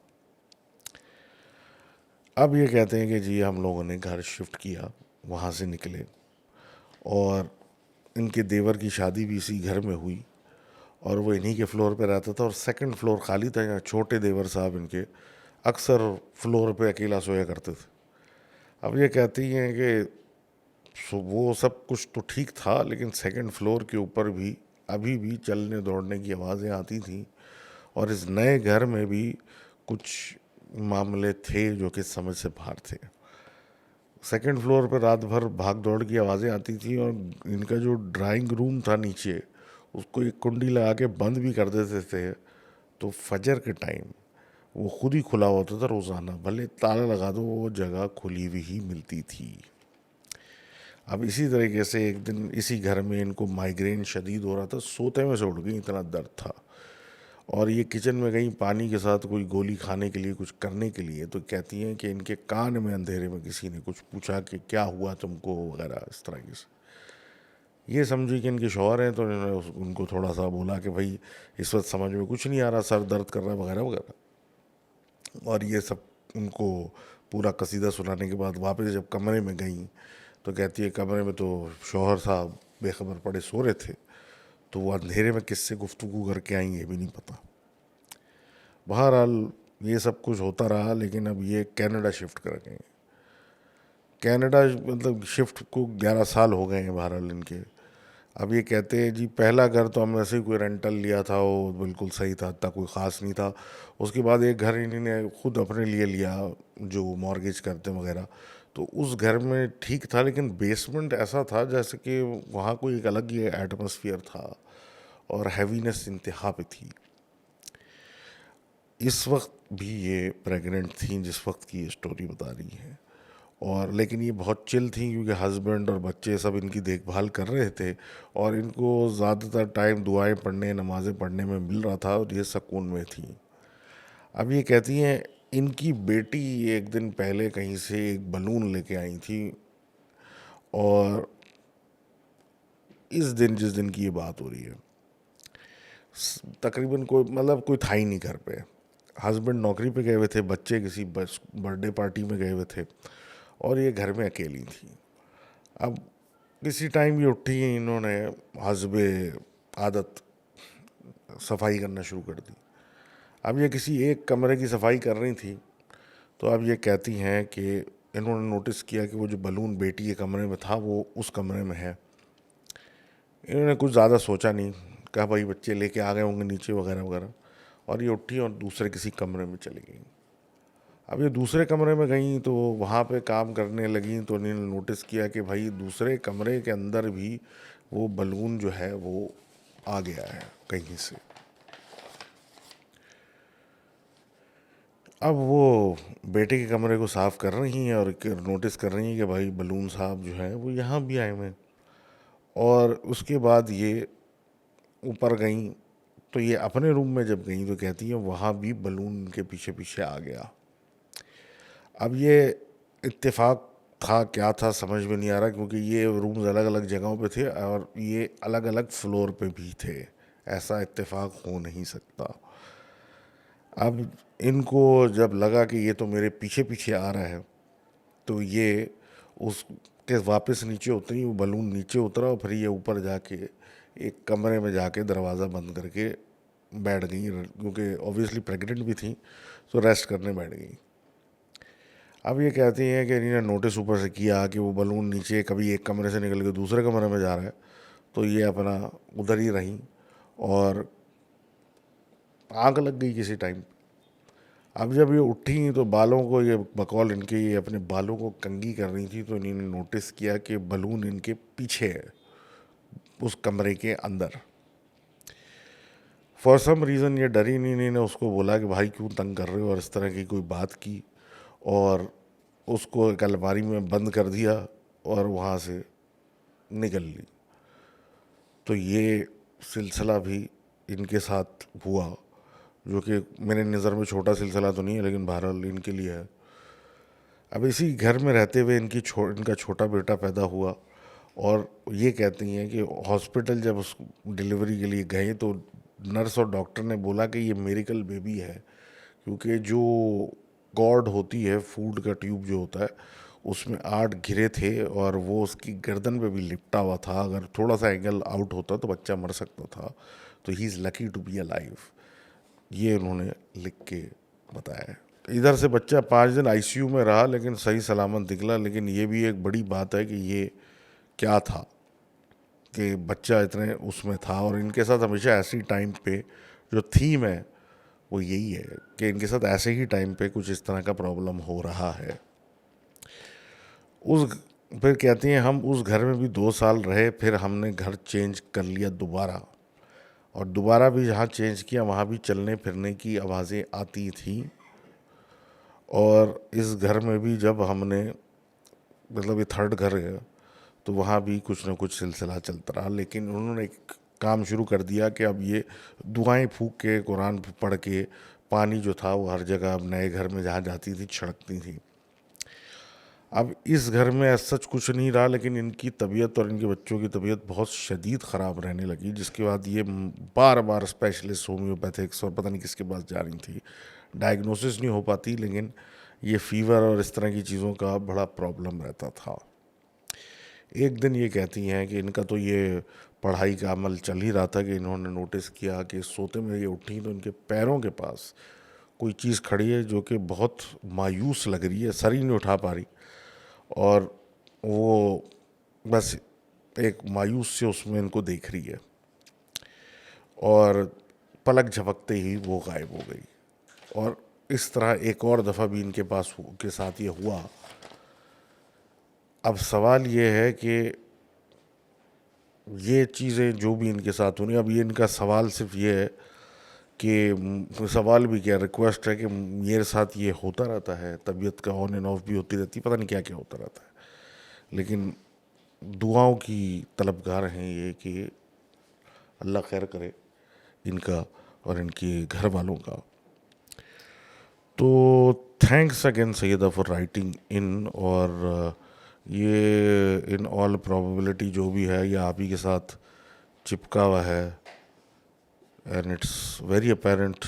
अब ये कहते हैं कि जी हम लोगों ने घर शिफ्ट किया, वहाँ से निकले और इनके देवर की शादी भी इसी घर में हुई और वो इन्हीं के फ्लोर पे रहता था और सेकंड फ्लोर खाली था। यहाँ छोटे देवर साहब इनके अक्सर फ्लोर पे अकेला सोया करते थे। अब ये कहती हैं कि वो सब कुछ तो ठीक था, लेकिन सेकंड फ्लोर के ऊपर भी अभी भी चलने दौड़ने की आवाज़ें आती थी और इस नए घर में भी कुछ मामले थे जो कि समझ से बाहर थे। सेकंड फ्लोर पर रात भर भाग दौड़ की आवाज़ें आती थी और इनका जो ड्राइंग रूम था नीचे, उसको एक कुंडी लगा के बंद भी कर देते थे, तो फजर के टाइम वो खुद ही खुला होता था रोज़ाना, भले ताला लगा दो वो जगह खुली हुई ही मिलती थी। अब इसी तरीके से एक दिन इसी घर में इनको माइग्रेन शदीद हो रहा था, सोते में से उठ गई, इतना दर्द था। और ये किचन में गई पानी के साथ कोई गोली खाने के लिए, कुछ करने के लिए, तो कहती हैं कि इनके कान में अंधेरे में किसी ने कुछ पूछा कि क्या हुआ तुमको वगैरह इस तरह की। ये समझी कि इनके शौहर हैं, तो इन्होंने उनको थोड़ा सा बोला कि भाई इस वक्त समझ में कुछ नहीं आ रहा, सर दर्द कर रहा है वगैरह वगैरह। और ये सब उनको पूरा कसीदा सुनाने के बाद वापस जब कमरे में गई तो कहती है कमरे में तो शौहर साहब बेखबर पड़े सो रहे थे। तो वो अंधेरे में किससे गुफ्तगू करके आई ये भी नहीं पता। बहरहाल ये सब कुछ होता रहा, लेकिन अब ये कनाडा शिफ्ट कर गए। कनाडा मतलब शिफ्ट को 11 साल हो गए हैं बहरहाल इनके। अब ये कहते हैं जी पहला घर तो हम ऐसे ही कोई रेंटल लिया था, वो बिल्कुल सही था, इतना कोई ख़ास नहीं था। उसके बाद एक घर इन्होंने खुद अपने लिए लिया जो मॉर्गेज करते वगैरह, तो उस घर में ठीक था, लेकिन बेसमेंट ऐसा था जैसे कि वहाँ कोई एक अलग ही एटमॉस्फेयर था और हैवीनेस इंतहा पे थी। इस वक्त भी ये प्रेग्नेंट थी जिस वक्त की ये स्टोरी बता रही है, और लेकिन ये बहुत चिल थी क्योंकि हस्बैंड और बच्चे सब इनकी देखभाल कर रहे थे और इनको ज़्यादातर टाइम दुआएं पढ़ने, नमाज़ें पढ़ने में मिल रहा था और ये सुकून में थी। अब ये कहती हैं इनकी बेटी एक दिन पहले कहीं से एक बलून लेके आई थी, और इस दिन जिस दिन की ये बात हो रही है तकरीबन कोई मतलब कोई था ही नहीं घर पे। हस्बैंड नौकरी पे गए हुए थे, बच्चे किसी बर्थडे पार्टी में गए हुए थे और ये घर में अकेली थी। अब किसी टाइम ये उठी, इन्होंने हस्बे आदत सफाई करना शुरू कर दी। अब ये किसी एक कमरे की सफाई कर रही थी, तो अब ये कहती हैं कि इन्होंने नोटिस किया कि वो जो बलून बेटी के कमरे में था वो उस कमरे में है। इन्होंने कुछ ज़्यादा सोचा नहीं, कहा भाई बच्चे लेके आ गए होंगे नीचे वगैरह वगैरह, और ये उठी और दूसरे किसी कमरे में चली गई। अब ये दूसरे कमरे में गई तो वहाँ पे काम करने लगी, तो इन्होंने नोटिस किया कि भाई दूसरे कमरे के अंदर भी वो बलून जो है वो आ गया है कहीं से। अब वो बेटे के कमरे को साफ़ कर रही हैं और नोटिस कर रही हैं कि भाई बलून साहब जो है वो यहाँ भी आए हुए हैं। और उसके बाद ये ऊपर गई, तो ये अपने रूम में जब गई तो कहती है वहाँ भी बलून के पीछे पीछे आ गया। अब ये इत्तेफाक था क्या था समझ में नहीं आ रहा, क्योंकि ये रूम्स अलग अलग जगहों पे थे और ये अलग अलग फ्लोर पे भी थे, ऐसा इत्तेफाक हो नहीं सकता। अब इनको जब लगा कि ये तो मेरे पीछे पीछे आ रहा है, तो ये उसके वापस नीचे उतरी, वो बलून नीचे उतरा और फिर ये ऊपर जाके एक कमरे में जाके दरवाज़ा बंद करके बैठ गई, क्योंकि ऑब्वियसली प्रेग्नेंट भी थी, तो रेस्ट करने बैठ गई। अब ये कहती हैं कि इन्होंने नोटिस ऊपर से किया कि वो बलून नीचे कभी एक कमरे से निकल के दूसरे कमरे में जा रहा है, तो ये अपना उधर ही रहीं और आग लग गई किसी टाइम। अब जब ये उठी तो बालों को ये बकौल इनके ये अपने बालों को कंघी कर रही थी, तो इन्होंने नोटिस किया कि बलून इनके पीछे है उस कमरे के अंदर। फॉर सम रीज़न ये डरी नहीं, इन्होंने उसको बोला कि भाई क्यों तंग कर रहे हो, और इस तरह की कोई बात की और उसको एक अलमारी में बंद कर दिया और वहाँ से निकल ली। तो ये सिलसिला भी इनके साथ हुआ, जो कि मेरे नज़र में छोटा सिलसिला तो नहीं है, लेकिन बहरहाल इनके लिए है। अब इसी घर में रहते हुए इनका छोटा बेटा पैदा हुआ, और ये कहती हैं कि हॉस्पिटल जब उस डिलीवरी के लिए गए तो नर्स और डॉक्टर ने बोला कि ये मेरिकल बेबी है, क्योंकि जो कॉर्ड होती है फूड का ट्यूब जो होता है उसमें 8 घिरे थे और वो उसकी गर्दन पे भी लिपटा हुआ था, अगर थोड़ा सा एंगल आउट होता तो बच्चा मर सकता था, तो he is lucky to be alive, ये उन्होंने लिख के बताया। इधर से बच्चा 5 दिन आईसीयू में रहा लेकिन सही सलामत निकला, लेकिन ये भी एक बड़ी बात है कि ये क्या था कि बच्चा इतने उसमें था, और इनके साथ हमेशा ऐसी टाइम पे जो थीम है वो यही है कि इनके साथ ऐसे ही टाइम पे कुछ इस तरह का प्रॉब्लम हो रहा है। उस फिर कहती हैं हम उस घर में भी 2 साल रहे, फिर हमने घर चेंज कर लिया दोबारा, और दोबारा भी जहाँ चेंज किया वहाँ भी चलने फिरने की आवाज़ें आती थीं। और इस घर में भी जब हमने मतलब ये थर्ड घर है, तो वहाँ भी कुछ ना कुछ सिलसिला चलता रहा, लेकिन उन्होंने एक काम शुरू कर दिया कि अब ये दुआएं फूंक के कुरान पढ़ के पानी जो था वो हर जगह अब नए घर में जहाँ जाती थी छिड़कती थी। अब इस घर में ऐसा सच कुछ नहीं रहा, लेकिन इनकी तबीयत और इनके बच्चों की तबीयत बहुत शदीद ख़राब रहने लगी, जिसके बाद ये बार बार स्पेशलिस्ट होम्योपैथिक्स और पता नहीं किसके पास जा रही थी। डायग्नोसिस नहीं हो पाती, लेकिन ये फीवर और इस तरह की चीज़ों का बड़ा प्रॉब्लम रहता था। एक दिन ये कहती हैं कि इनका तो ये पढ़ाई का अमल चल ही रहा था कि इन्होंने नोटिस किया कि सोते में ये उठी तो इनके पैरों के पास कोई चीज़ खड़ी है जो कि बहुत मायूस लग रही है, सर ही नहीं उठा पा रही, और वो बस एक मायूस से उसमें इनको देख रही है, और पलक झपकते ही वो गायब हो गई। और इस तरह एक और दफ़ा भी इनके पास के साथ ये हुआ। अब सवाल ये है कि ये चीज़ें जो भी इनके साथ होनी, अब ये इनका सवाल सिर्फ ये है कि सवाल भी क्या, रिक्वेस्ट है कि मेरे साथ ये होता रहता है, तबीयत का ऑन एंड ऑफ भी होती रहती है, पता नहीं क्या क्या होता रहता है, लेकिन दुआओं की तलबगार हैं ये कि अल्लाह खैर करे इनका और इनके घर वालों का। तो thanks again Syeda for writing in, और ये इन ऑल प्रोबेबिलिटी जो भी है ये आप ही के साथ चिपका हुआ है, एंड इट्स वेरी अपेरेंट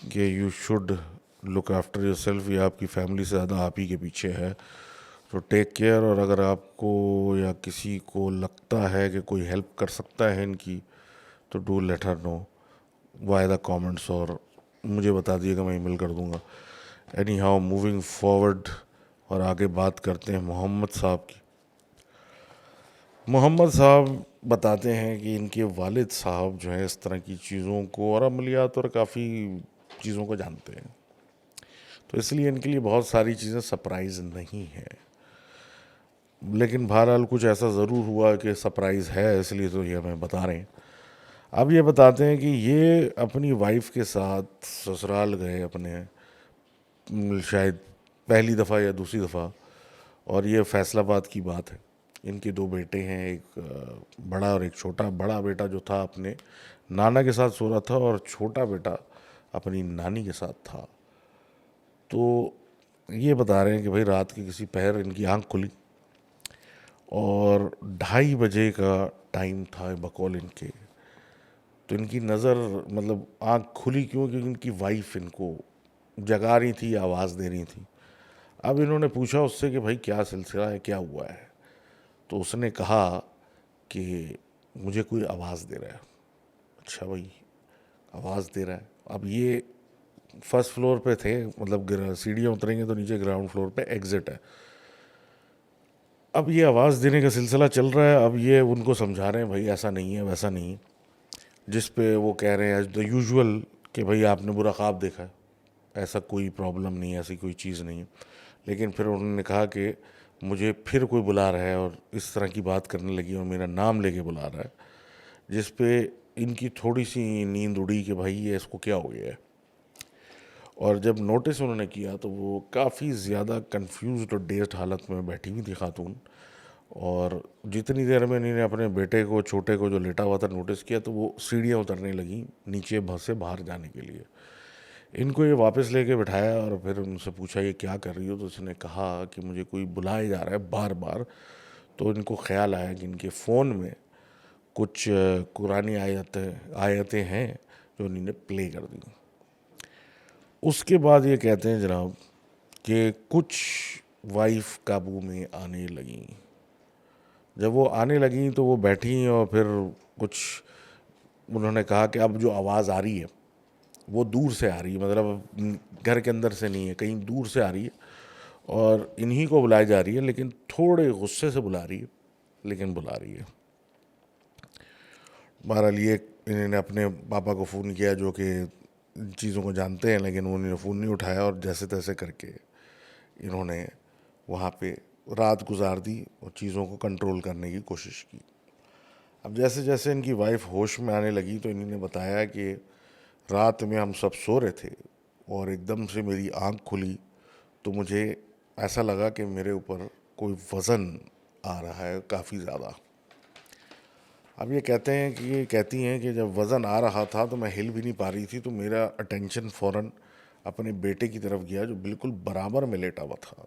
कि you should look after your self. ये आपकी फैमिली से ज़्यादा आप ही के पीछे है, तो टेक केयर। और अगर आपको या किसी को लगता है कि कोई हेल्प कर सकता है इनकी, तो do let her know why the comments, और मुझे बता दिएगा, मैं ईमेल कर दूंगा। एनी हाउ मूविंग फॉरवर्ड, और आगे बात करते हैं मोहम्मद साहब की। मोहम्मद साहब बताते हैं कि इनके वालिद साहब जो है इस तरह की चीज़ों को और अमलियात और काफ़ी चीज़ों को जानते हैं, तो इसलिए इनके लिए बहुत सारी चीज़ें सरप्राइज़ नहीं है। लेकिन बहरहाल कुछ ऐसा ज़रूर हुआ कि सरप्राइज़ है, इसलिए तो ये हमें बता रहे हैं। अब ये बताते हैं कि ये अपनी वाइफ के साथ ससुराल गए अपने, शायद पहली दफ़ा या दूसरी दफ़ा, और ये फैसलाबाद की बात है। इनके दो बेटे हैं, एक बड़ा और एक छोटा। बड़ा बेटा जो था अपने नाना के साथ सो रहा था, और छोटा बेटा अपनी नानी के साथ था। तो ये बता रहे हैं कि भाई रात के किसी पहर इनकी आंख खुली, और 2:30 बजे का टाइम था बकौल इनके। तो इनकी नज़र, मतलब आंख खुली क्यों, क्योंकि इनकी वाइफ इनको जगा रही थी, आवाज़ दे रही थी। अब इन्होंने पूछा उससे कि भाई क्या सिलसिला है, क्या हुआ है। तो उसने कहा कि मुझे कोई आवाज़ दे रहा है। अच्छा भाई, आवाज़ दे रहा है। अब ये फर्स्ट फ्लोर पे थे, मतलब सीढ़ियाँ उतरेंगे तो नीचे ग्राउंड फ्लोर पे एग्ज़िट है। अब ये आवाज़ देने का सिलसिला चल रहा है। अब ये उनको समझा रहे हैं भाई ऐसा नहीं है, वैसा नहीं है, जिस पे वो कह रहे हैं एज द यूजुअल कि भाई आपने बुरा ख्वाब देखा है, ऐसा कोई प्रॉब्लम नहीं है, ऐसी कोई चीज़ नहीं है। लेकिन फिर उन्होंने कहा कि मुझे फिर कोई बुला रहा है, और इस तरह की बात करने लगी और मेरा नाम लेके बुला रहा है, जिस पे इनकी थोड़ी सी नींद उड़ी कि भाई ये इसको क्या हो गया है। और जब नोटिस उन्होंने किया तो वो काफ़ी ज़्यादा कंफ्यूज्ड और डेज्ड हालत में बैठी हुई थी खातून। और जितनी देर में इन्होंने अपने बेटे को, छोटे को जो लेटा हुआ था, नोटिस किया, तो वो सीढ़ियाँ उतरने लगी नीचे बस से बाहर जाने के लिए। इनको ये वापस लेके बिठाया और फिर उनसे पूछा ये क्या कर रही हो, तो उसने कहा कि मुझे कोई बुलाए जा रहा है बार बार। तो इनको ख्याल आया कि इनके फ़ोन में कुछ कुरानी आयतें आयतें हैं जो इन्होंने प्ले कर दी। उसके बाद ये कहते हैं जनाब कि कुछ वाइफ काबू में आने लगी। जब वो आने लगी तो वो बैठी, और फिर कुछ उन्होंने कहा कि अब जो आवाज़ आ रही है वो दूर से आ रही है, मतलब घर के अंदर से नहीं है, कहीं दूर से आ रही है, और इन्हीं को बुलाई जा रही है, लेकिन थोड़े गुस्से से बुला रही है, लेकिन बुला रही है। बहरहाल ये इन्होंने अपने पापा को फ़ोन किया जो कि चीज़ों को जानते हैं, लेकिन उन्होंने फ़ोन नहीं उठाया, और जैसे तैसे करके इन्होंने वहाँ पे रात गुजार दी और चीज़ों को कंट्रोल करने की कोशिश की। अब जैसे जैसे इनकी वाइफ होश में आने लगी तो इन्होंने बताया कि रात में हम सब सो रहे थे, और एकदम से मेरी आंख खुली तो मुझे ऐसा लगा कि मेरे ऊपर कोई वज़न आ रहा है काफ़ी ज़्यादा। अब ये कहते हैं कि ये कहती हैं कि जब वज़न आ रहा था तो मैं हिल भी नहीं पा रही थी, तो मेरा अटेंशन फ़ौरन अपने बेटे की तरफ गया जो बिल्कुल बराबर में लेटा हुआ था।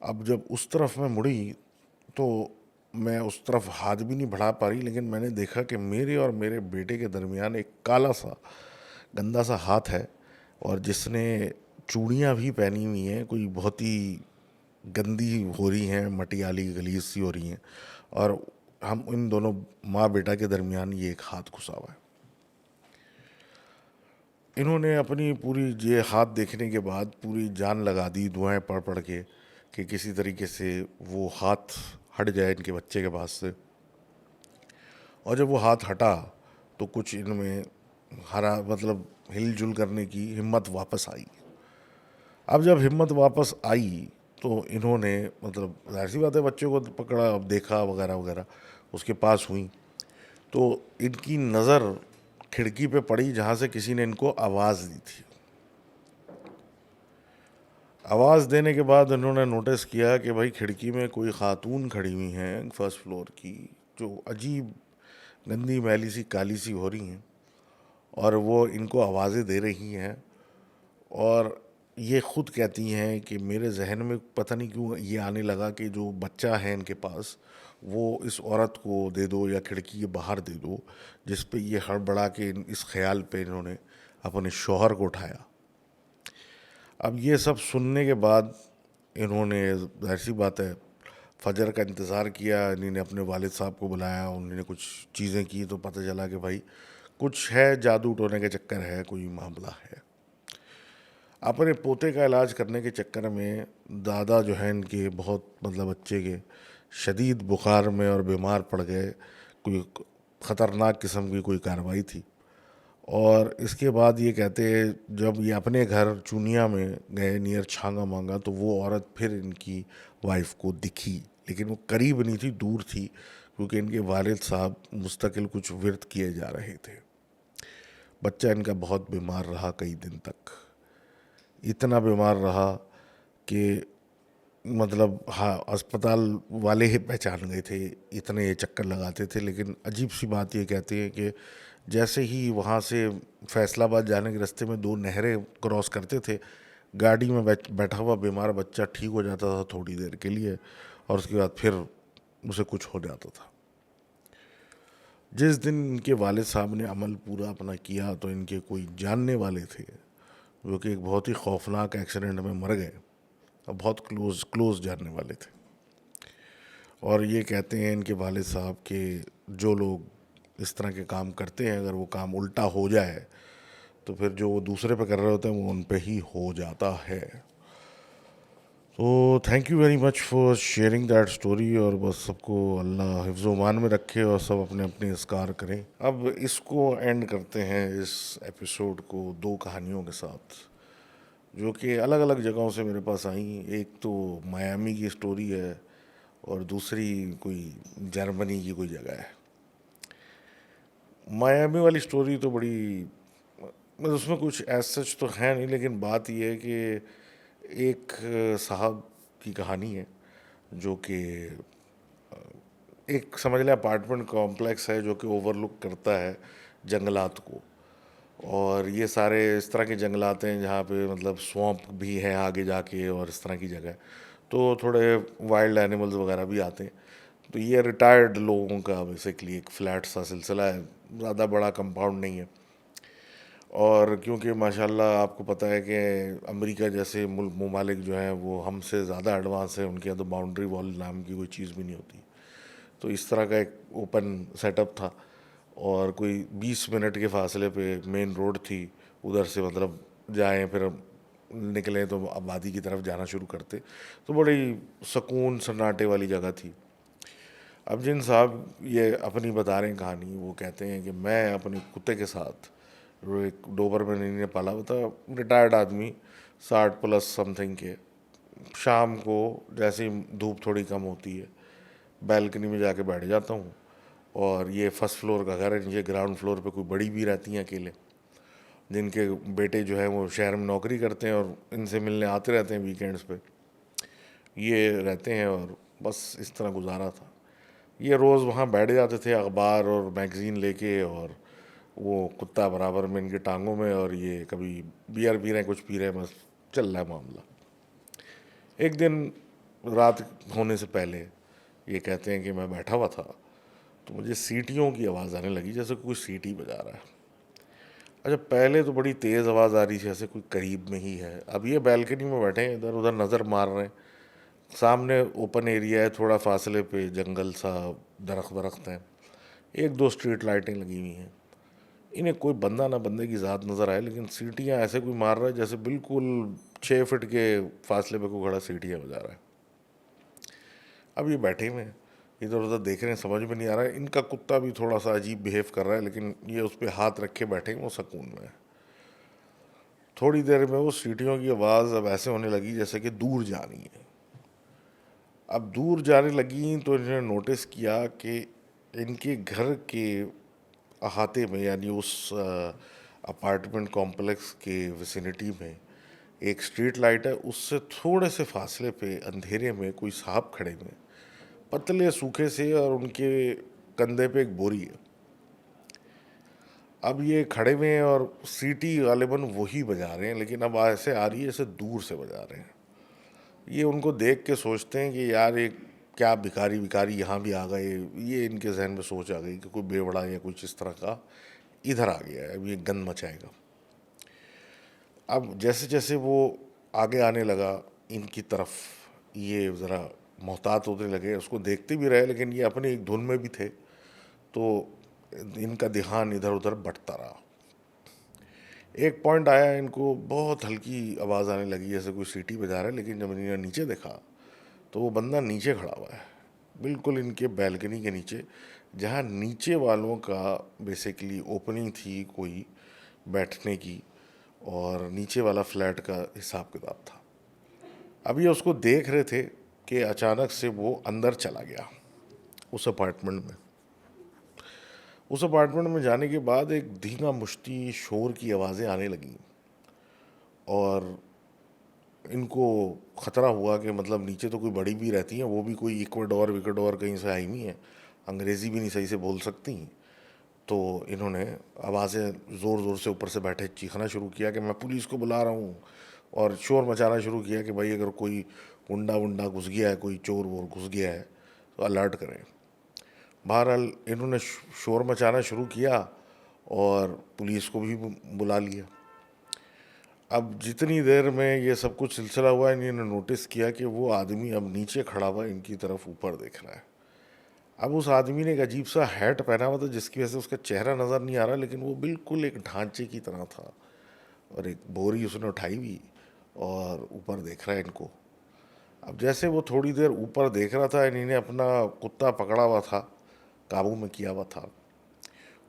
अब जब उस तरफ मैं मुड़ी तो मैं उस तरफ हाथ भी नहीं बढ़ा पा रही, लेकिन मैंने देखा कि मेरे और मेरे बेटे के दरमियान एक काला सा गंदा सा हाथ है, और जिसने चूड़ियाँ भी पहनी हुई हैं, कोई बहुत ही गंदी हो रही हैं, मटियाली गलीज सी हो रही हैं, और हम इन दोनों माँ बेटा के दरमियान ये एक हाथ घुसा हुआ है। इन्होंने अपनी पूरी ये हाथ देखने के बाद पूरी जान लगा दी दुआएं पढ़ पढ़ के कि किसी तरीके से वो हाथ हट जाए इनके बच्चे के पास से। और जब वो हाथ हटा तो कुछ इनमें हरा मतलब हिलजुल करने की हिम्मत वापस आई। अब जब हिम्मत वापस आई तो इन्होंने मतलब जाहिर सी बात है बच्चे को पकड़ा, अब देखा वगैरह वगैरह, उसके पास हुई तो इनकी नज़र खिड़की पे पड़ी जहाँ से किसी ने इनको आवाज़ दी थी। आवाज़ देने के बाद इन्होंने नोटिस किया कि भाई खिड़की में कोई खातून खड़ी हुई हैं फर्स्ट फ्लोर की, जो अजीब गंदी मैली सी काली सी हो रही हैं, और वो इनको आवाज़ें दे रही हैं। और ये ख़ुद कहती हैं कि मेरे जहन में पता नहीं क्यों ये आने लगा कि जो बच्चा है इनके पास वो इस औरत को दे दो या खिड़की के बाहर दे दो, जिस पे ये हड़बड़ा के इस ख्याल पे इन्होंने अपने शौहर को उठाया। अब ये सब सुनने के बाद इन्होंने जाहिर सी बात है फजर का इंतज़ार किया, इन्होंने अपने वालिद साहब को बुलाया, उन्होंने कुछ चीज़ें की तो पता चला कि भाई कुछ है, जादू टोने का चक्कर है, कोई मामला है। अपने पोते का इलाज करने के चक्कर में दादा जो है इनके बहुत मतलब बच्चे के शदीद बुखार में और बीमार पड़ गए, कोई ख़तरनाक किस्म की कोई कार्रवाई थी। और इसके बाद ये कहते हैं जब ये अपने घर चूनिया में गए नियर छांगा मांगा तो वो औरत फिर इनकी वाइफ को दिखी, लेकिन वो करीब नहीं थी, दूर थी, क्योंकि इनके वालिद साहब मुस्तकिल कुछ विर्त किए जा रहे थे। बच्चा इनका बहुत बीमार रहा कई दिन तक, इतना बीमार रहा कि मतलब हाँ अस्पताल वाले ही पहचान गए थे, इतने ये चक्कर लगाते थे। लेकिन अजीब सी बात ये कहते हैं कि जैसे ही वहाँ से फैसलाबाद जाने के रास्ते में दो नहरें क्रॉस करते थे, गाड़ी में बैठा हुआ बीमार बच्चा ठीक हो जाता था थोड़ी देर के लिए, और उसके बाद फिर उसे कुछ हो जाता था। जिस दिन इनके वालिद साहब ने अमल पूरा अपना किया तो इनके कोई जानने वाले थे जो कि एक बहुत ही खौफनाक एक्सीडेंट में मर गए, और बहुत क्लोज जानने वाले थे। और ये कहते हैं इनके वालिद साहब के जो लोग इस तरह के काम करते हैं, अगर वो काम उल्टा हो जाए तो फिर जो वो दूसरे पे कर रहे होते हैं वो उन पे ही हो जाता है। तो thank you very much for sharing that story, और बस सबको अल्लाह हिफ्ज़ मान में रखे और सब अपने अपने इसकार करें। अब इसको एंड करते हैं इस एपिसोड को दो कहानियों के साथ जो कि अलग अलग जगहों से मेरे पास आई। एक तो मायामी की स्टोरी है और दूसरी कोई जर्मनी की कोई जगह है। मायामी वाली स्टोरी तो बड़ी मतलब उसमें कुछ एज सच तो है नहीं, लेकिन बात यह है कि एक साहब की कहानी है जो कि एक समझ लें अपार्टमेंट कॉम्प्लेक्स है जो कि ओवरलुक करता है जंगलात को। और ये सारे इस तरह के जंगलात हैं जहाँ पे मतलब स्वamp भी है आगे जाके और इस तरह की जगह, तो थोड़े वाइल्ड एनिमल्स वगैरह भी आते हैं। तो ये रिटायर्ड लोगों का बेसिकली एक फ्लैट सा सिलसिला है, ज़्यादा बड़ा कंपाउंड नहीं है। और क्योंकि माशाल्लाह आपको पता है कि अमेरिका जैसे ममालिक जो हैं वो हमसे ज़्यादा एडवांस है, उनके यहाँ तो बाउंड्री वॉल नाम की कोई चीज़ भी नहीं होती। तो इस तरह का एक ओपन सेटअप था और कोई 20 मिनट के फासले पे मेन रोड थी, उधर से मतलब जाएं फिर निकलें तो आबादी की तरफ जाना शुरू करते, तो बड़ी सुकून सन्नाटे वाली जगह थी। अब जिन साहब ये अपनी बता रहे हैं कहानी, वो कहते हैं कि मैं अपने कुत्ते के साथ वो एक डोबरमैन ने पाला हुआ था, रिटायर्ड आदमी 60+ समथिंग के, शाम को जैसे ही धूप थोड़ी कम होती है बैल्कनी में जाके बैठ जाता हूँ। और ये फर्स्ट फ्लोर का घर है, नीचे ग्राउंड फ्लोर पे कोई बड़ी भी रहती हैं अकेले, जिनके बेटे जो है वो शहर में नौकरी करते हैं और इनसे मिलने आते रहते हैं वीकेंड्स पे, ये रहते हैं। और बस इस तरह गुजारा था। ये रोज़ वहाँ बैठ जाते थे अखबार और मैगज़ीन लेके, और वो कुत्ता बराबर में इनके टांगों में, और ये कभी बियर पी रहे हैं कुछ पी रहे हैं, बस चल रहा है मामला। एक दिन रात होने से पहले ये कहते हैं कि मैं बैठा हुआ था तो मुझे सीटियों की आवाज़ आने लगी, जैसे कोई सीटी बजा रहा है। अच्छा, पहले तो बड़ी तेज़ आवाज़ आ रही थी, जैसे कोई करीब में ही है। अब ये बैल्कनी में बैठे हैं, इधर उधर नज़र मार रहे हैं, सामने ओपन एरिया है, थोड़ा फासले पे जंगल सा, दरख्त वरख्त हैं, एक दो स्ट्रीट लाइटें लगी हुई हैं। इन्हें कोई बंदा ना बंदे की ज़ात नज़र आए, लेकिन सीटियाँ ऐसे कोई मार रहा है जैसे बिल्कुल 6 फीट के फासले पे कोई खड़ा सीटियाँ बजा रहा है। अब ये बैठे हुए हैं, इधर उधर देख रहे हैं, समझ में नहीं आ रहा है। इनका कुत्ता भी थोड़ा सा अजीब बिहेव कर रहा है, लेकिन ये उस पर हाथ रखे बैठे हैं, वो सुकून में है। थोड़ी देर में वो सीटियों की आवाज़ अब ऐसे होने लगी जैसे कि दूर जा रही है। अब दूर जाने लगी तो इन्होंने नोटिस किया कि इनके घर के अहाते में, यानी उस अपार्टमेंट कॉम्प्लेक्स के विसिनिटी में एक स्ट्रीट लाइट है, उससे थोड़े से फासले पे अंधेरे में कोई साहब खड़े हुए हैं, पतले सूखे से, और उनके कंधे पे एक बोरी है। अब ये खड़े हुए हैं और सीटी गालिबन वही बजा रहे हैं, लेकिन अब ऐसे आ रही है जैसे दूर से बजा रहे हैं। ये उनको देख के सोचते हैं कि यार ये क्या भिखारी भिखारी यहाँ भी आ गए। ये इनके जहन में सोच आ गई कि कोई बेवड़ा या कुछ इस तरह का इधर आ गया है, अब ये गंद मचाएगा। अब जैसे जैसे वो आगे आने लगा इनकी तरफ, ये ज़रा मोहतात होने लगे, उसको देखते भी रहे, लेकिन ये अपने एक धुन में भी थे, तो इनका ध्यान इधर उधर बंटता रहा। एक पॉइंट आया, इनको बहुत हल्की आवाज़ आने लगी जैसे कोई सीटी बजा रहा है, लेकिन जब इन्होंने नीचे देखा तो वो बंदा नीचे खड़ा हुआ है, बिल्कुल इनके बैल्कनी के नीचे, जहाँ नीचे वालों का बेसिकली ओपनिंग थी कोई बैठने की, और नीचे वाला फ्लैट का हिसाब किताब था। अब ये उसको देख रहे थे कि अचानक से वो अंदर चला गया उस अपार्टमेंट में। उस अपार्टमेंट में जाने के बाद एक धीमा मुश्ती शोर की आवाज़ें आने लगीं, और इनको ख़तरा हुआ कि मतलब नीचे तो कोई बड़ी भी रहती हैं, वो भी कोई इक्वाडोर विक्वाडोर कहीं से आई हुई हैं, अंग्रेज़ी भी नहीं सही से बोल सकती। तो इन्होंने आवाज़ें ज़ोर ज़ोर से ऊपर से बैठे चीखना शुरू किया कि मैं पुलिस को बुला रहा हूँ, और शोर मचाना शुरू किया कि भाई अगर कोई गुंडा वुंडा घुस गया है, कोई चोर वोर घुस गया है तो अलर्ट करें। बहरहाल इन्होंने शोर मचाना शुरू किया और पुलिस को भी बुला लिया। अब जितनी देर में ये सब कुछ सिलसिला हुआ, इन्होंने नोटिस किया कि वो आदमी अब नीचे खड़ा हुआ इनकी तरफ ऊपर देख रहा है। अब उस आदमी ने एक अजीब सा हैट पहना हुआ था जिसकी वजह से उसका चेहरा नज़र नहीं आ रहा, लेकिन वो बिल्कुल एक ढांचे की तरह था, और एक बोरी उसने उठाई हुई और ऊपर देख रहा है इनको। अब जैसे वो थोड़ी देर ऊपर देख रहा था, इन्होंने अपना कुत्ता पकड़ा हुआ था, काबू में किया हुआ था।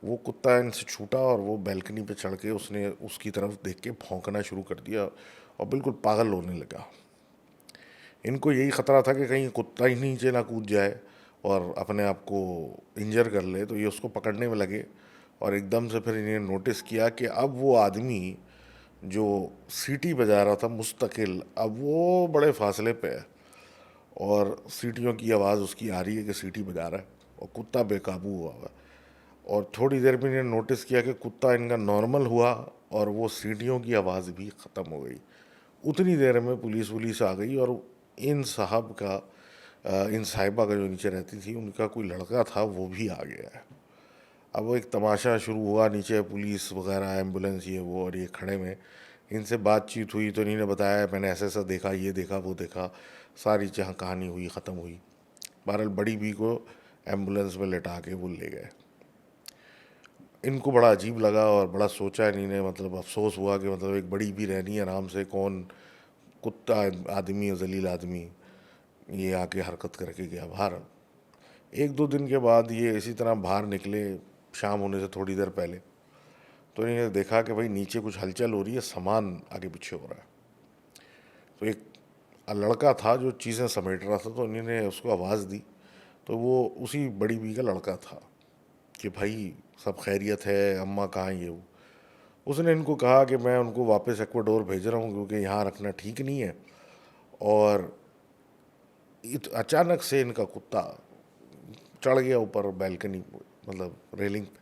वो कुत्ता इनसे छूटा और वो बैल्कनी पे चढ़ के उसने उसकी तरफ देख के भौंकना शुरू कर दिया और बिल्कुल पागल होने लगा। इनको यही ख़तरा था कि कहीं कुत्ता ही नीचे ना कूद जाए और अपने आप को इंजर कर ले, तो ये उसको पकड़ने में लगे। और एकदम से फिर इन्हें नोटिस किया कि अब वो आदमी जो सीटी बजा रहा था मुस्तकिल, अब वो बड़े फासले पे है, और सीटियों की आवाज़ उसकी आ रही है कि सीटी बजा रहा है, और कुत्ता बेकाबू हुआ हुआ है। और थोड़ी देर में इन्हें नोटिस किया कि कुत्ता इनका नॉर्मल हुआ और वो सीटियों की आवाज़ भी ख़त्म हो गई। उतनी देर में पुलिस वुलिस आ गई, और इन साहब का इन साहिबा का जो नीचे रहती थी उनका कोई लड़का था, वो भी आ गया है। अब वो एक तमाशा शुरू हुआ, नीचे पुलिस वगैरह एम्बुलेंस ये वो, और ये खड़े में इनसे बातचीत हुई तो इन्होंने बताया मैंने ऐसा ऐसा देखा, ये देखा वो देखा, सारी जहाँ कहानी हुई ख़त्म हुई। बहरहाल बड़ी बी को एम्बुलेंस में लेटा के वो ले गए। इनको बड़ा अजीब लगा और बड़ा सोचा इन्होंने, मतलब अफसोस हुआ कि मतलब एक बड़ी भी रहनी है आराम से, कौन कुत्ता आदमी और जलील आदमी ये आके हरकत करके गया बाहर। एक दो दिन के बाद ये इसी तरह बाहर निकले, शाम होने से थोड़ी देर पहले, तो इन्होंने देखा कि भाई नीचे कुछ हलचल हो रही है, सामान आगे पीछे हो रहा है। तो एक लड़का था जो चीज़ें समेट रहा था, तो इन्होंने उसको आवाज़ दी, तो वो उसी बड़ी बी का लड़का था कि भाई सब खैरियत है, अम्मा कहाँ हैं, ये वो। उसने इनको कहा कि मैं उनको वापस इक्वाडोर भेज रहा हूँ क्योंकि यहाँ रखना ठीक नहीं है। और अचानक से इनका कुत्ता चढ़ गया ऊपर बैल्कनी, मतलब रेलिंग पे।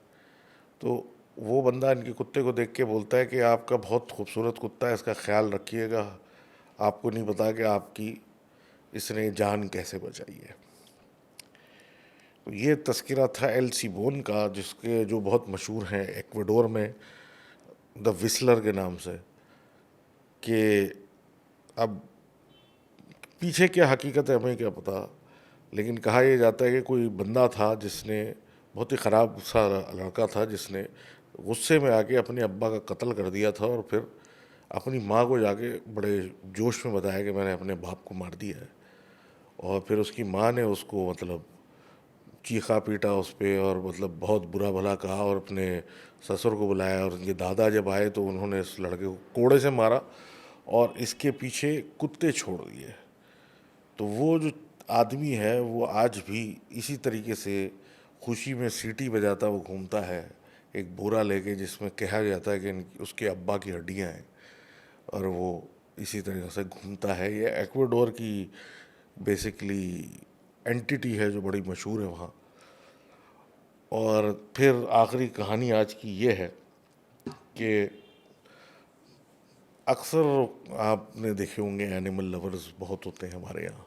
तो वो बंदा इनके कुत्ते को देख के बोलता है कि आपका बहुत खूबसूरत कुत्ता है, इसका ख्याल रखिएगा, आपको नहीं पता कि आपकी इसने जान कैसे बचाई है। तो ये तस्करा था एल सिबोन का, जिसके जो बहुत मशहूर हैं इक्वाडोर में द विस्लर के नाम से, कि अब पीछे क्या हकीकत है हमें क्या पता, लेकिन कहा यह जाता है कि कोई बंदा था जिसने, बहुत ही ख़राब सा लड़का था जिसने गुस्से में आके अपने अब्बा का कत्ल कर दिया था और फिर अपनी माँ को जाके बड़े जोश में बताया कि मैंने अपने बाप को मार दिया है। और फिर उसकी माँ ने उसको मतलब चीखा पीटा उस पर और मतलब बहुत बुरा भला कहा और अपने ससुर को बुलाया, और उनके दादा जब आए तो उन्होंने इस लड़के को कोड़े से मारा और इसके पीछे कुत्ते छोड़ दिए। तो वो जो आदमी है वो आज भी इसी तरीके से खुशी में सीटी बजाता वो घूमता है, एक बोरा लेके जिसमें कहा जाता है कि उसके अब्बा की हड्डियां हैं, और वो इसी तरीके से घूमता है। ये एक्वाडोर की बेसिकली एंटिटी है जो बड़ी मशहूर है वहाँ। और फिर आखिरी कहानी आज की ये है कि अक्सर आपने देखे होंगे एनिमल लवर्स बहुत होते हैं हमारे यहाँ,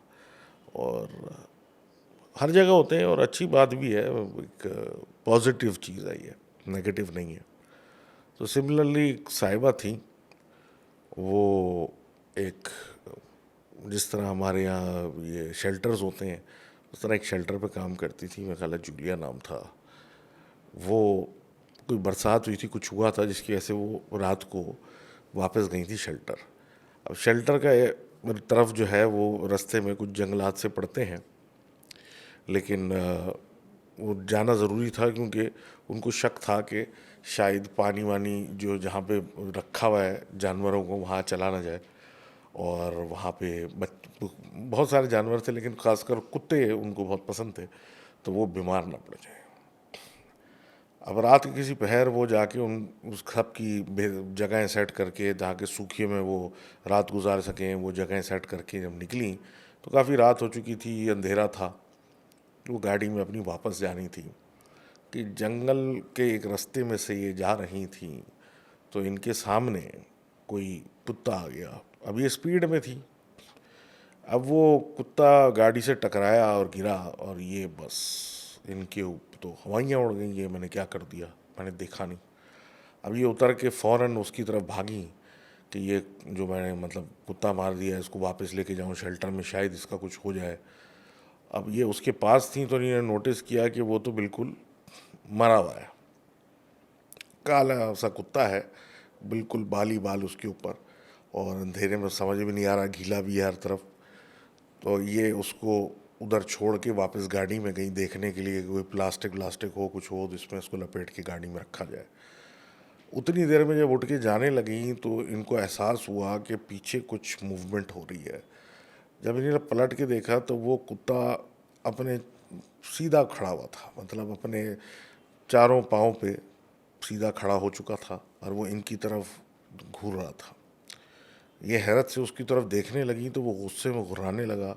और हर जगह होते हैं, और अच्छी बात भी है, एक पॉजिटिव चीज़ है ये, नेगेटिव नहीं है। तो सिमिलरली साहिबा थी, वो एक, जिस तरह हमारे यहाँ ये शेल्टर्स होते हैं उस तरह एक शेल्टर पे काम करती थी, मेरा ख्याल है जूलिया नाम था। वो कोई बरसात हुई थी, कुछ हुआ था जिसकी वजह से वो रात को वापस गई थी शेल्टर। अब शेल्टर का तरफ जो है वो रास्ते में कुछ जंगलात से पड़ते हैं, लेकिन वो जाना ज़रूरी था क्योंकि उनको शक था कि शायद पानी वानी जो जहाँ पे रखा हुआ है जानवरों को वहाँ चला ना जाए, और वहाँ पे बहुत सारे जानवर थे लेकिन खासकर कुत्ते उनको बहुत पसंद थे, तो वो बीमार ना पड़ जाए। अब रात के किसी पहर वो जाके उस सब की जगहें सेट करके जहाँ के सूखे में वो रात गुजार सकें, वो जगहें सेट करके जब निकली तो काफ़ी रात हो चुकी थी, अंधेरा था। वो गाड़ी में अपनी वापस जानी थी कि जंगल के एक रास्ते में से ये जा रही थी, तो इनके सामने कोई कुत्ता आ गया। अब ये स्पीड में थी, अब वो कुत्ता गाड़ी से टकराया और गिरा, और ये बस इनके ऊपर तो हवाइयाँ उड़ गई, ये मैंने क्या कर दिया, मैंने देखा नहीं। अब ये उतर के फ़ौरन उसकी तरफ भागी कि ये जो मैंने मतलब कुत्ता मार दिया है इसको वापस लेके जाऊँ शेल्टर में, शायद इसका कुछ हो जाए। अब ये उसके पास थी तो इन्होंने नोटिस किया कि वो तो बिल्कुल मरा हुआ है, काला सा कुत्ता है, बिल्कुल बाली बाल उसके ऊपर, और अंधेरे में समझ भी नहीं आ रहा, गीला भी है हर तरफ। तो ये उसको उधर छोड़ के वापस गाड़ी में गई देखने के लिए कि कोई प्लास्टिक व्लास्टिक हो, कुछ हो जिसमें इसको लपेट के गाड़ी में रखा जाए। उतनी देर में जब उठ के जाने लगी तो इनको एहसास हुआ कि पीछे कुछ मूवमेंट हो रही है। जब इन्होंने पलट के देखा तो वो कुत्ता अपने सीधा खड़ा हुआ था, मतलब अपने चारों पाँव पे सीधा खड़ा हो चुका था, और वो इनकी तरफ घूर रहा था। ये हैरत से उसकी तरफ देखने लगी तो वो गुस्से में घुर्राने लगा।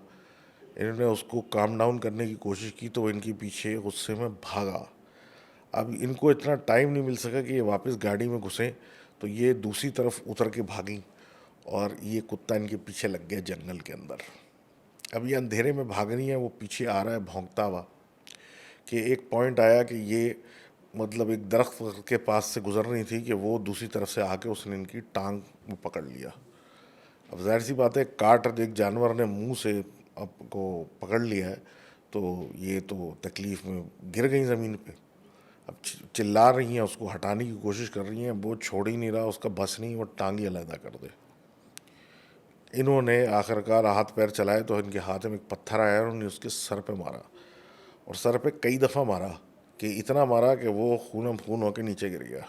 इन्होंने उसको काम डाउन करने की कोशिश की तो वो इनके पीछे गुस्से में भागा। अब इनको इतना टाइम नहीं मिल सका कि ये वापस गाड़ी में घुसें, तो ये दूसरी तरफ उतर के भागी और ये कुत्ता इनके पीछे लग गया जंगल के अंदर। अब ये अंधेरे में भाग रही है, वो पीछे आ रहा है भौंकता हुआ, कि एक पॉइंट आया कि ये मतलब एक दरख्त के पास से गुजर रही थी कि वो दूसरी तरफ से आके उसने इनकी टांग में पकड़ लिया। अब जाहिर सी बात है, काट एक जानवर ने मुंह से आपको पकड़ लिया है तो ये तो तकलीफ़ में गिर गई ज़मीन पे। अब चिल्ला रही हैं, उसको हटाने की कोशिश कर रही हैं, वो छोड़ ही नहीं रहा, उसका बस नहीं, वो टांग ही अलहदा कर दे। इन्होंने आखिरकार हाथ पैर चलाए तो इनके हाथ में एक पत्थर आया और उन्होंने उसके सर पे मारा, और सर पे कई दफ़ा मारा, कि इतना मारा कि वो खून खून होकर नीचे गिर गया।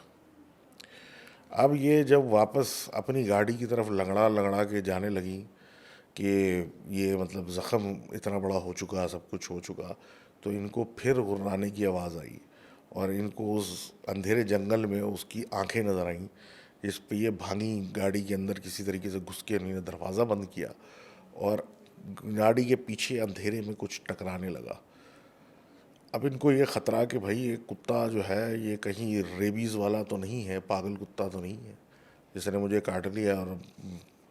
अब ये जब वापस अपनी गाड़ी की तरफ लंगड़ा लंगड़ा के जाने लगी कि ये मतलब ज़ख़म इतना बड़ा हो चुका, सब कुछ हो चुका, तो इनको फिर गुर्राने की आवाज़ आई, और इनको उस अंधेरे जंगल में उसकी आंखें नज़र आईं, जिस पे ये भागी गाड़ी के अंदर किसी तरीके से घुस के उन्होंने दरवाज़ा बंद किया, और गाड़ी के पीछे अंधेरे में कुछ टकराने लगा। अब इनको ये ख़तरा कि भाई ये कुत्ता जो है ये कहीं रेबीज़ वाला तो नहीं है, पागल कुत्ता तो नहीं है जिसने मुझे काट लिया और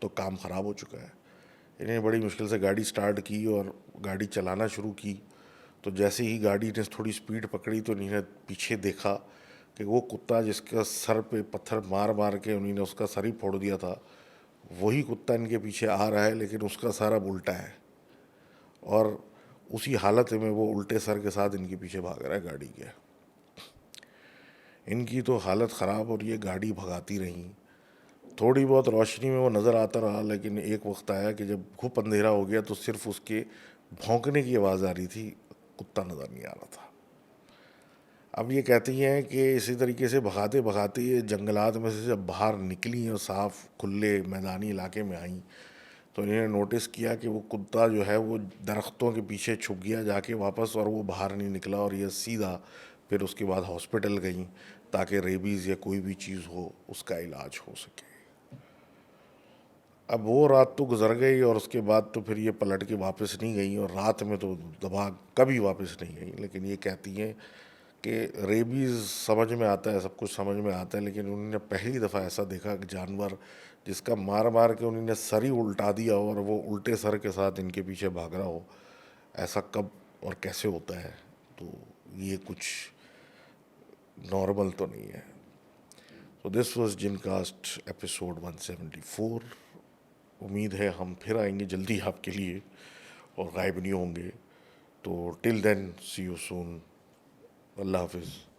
तो काम ख़राब हो चुका है। इन्हें बड़ी मुश्किल से गाड़ी स्टार्ट की और गाड़ी चलाना शुरू की, तो जैसे ही गाड़ी ने थोड़ी स्पीड पकड़ी तो इन्होंने पीछे देखा कि वो कुत्ता जिसका सर पे पत्थर मार मार के उन्होंने उसका सर ही फोड़ दिया था, वही कुत्ता इनके पीछे आ रहा है, लेकिन उसका सारा उल्टा है। और उसी हालत में वो उल्टे सर के साथ इनके पीछे भाग रहा है गाड़ी के। इनकी तो हालत ख़राब और ये गाड़ी भगाती रही। थोड़ी बहुत रोशनी में वो नज़र आता रहा, लेकिन एक वक्त आया कि जब खूब अंधेरा हो गया तो सिर्फ उसके भौंकने की आवाज़ आ रही थी, कुत्ता नज़र नहीं आ रहा था। अब ये कहती हैं कि इसी तरीके से भगाते भगाते ये जंगलात में से जब बाहर निकली और साफ़ खुले मैदानी इलाके में आई तो इन्होंने नोटिस किया कि वो कुत्ता जो है वो दरख्तों के पीछे छुप गया जाके वापस, और वो बाहर नहीं निकला। और ये सीधा फिर उसके बाद हॉस्पिटल गई ताकि रेबीज़ या कोई भी चीज़ हो उसका इलाज हो सके। अब वो रात तो गुजर गई और उसके बाद तो फिर ये पलट के वापस नहीं गई, और रात में तो दबा कभी वापस नहीं गई। लेकिन ये कहती हैं कि रेबीज़ समझ में आता है, सब कुछ समझ में आता है, लेकिन उन्होंने पहली दफ़ा ऐसा देखा कि जानवर जिसका मार मार के उन्होंने सर ही उल्टा दिया हो और वो उल्टे सर के साथ इनके पीछे भाग रहा हो, ऐसा कब और कैसे होता है। तो ये कुछ नॉर्मल तो नहीं है। तो दिस वाज जिनकास्ट एपिसोड 174। उम्मीद है हम फिर आएंगे जल्दी आपके लिए और गायब नहीं होंगे। तो till then see you soon. अल्लाह हाफिज़।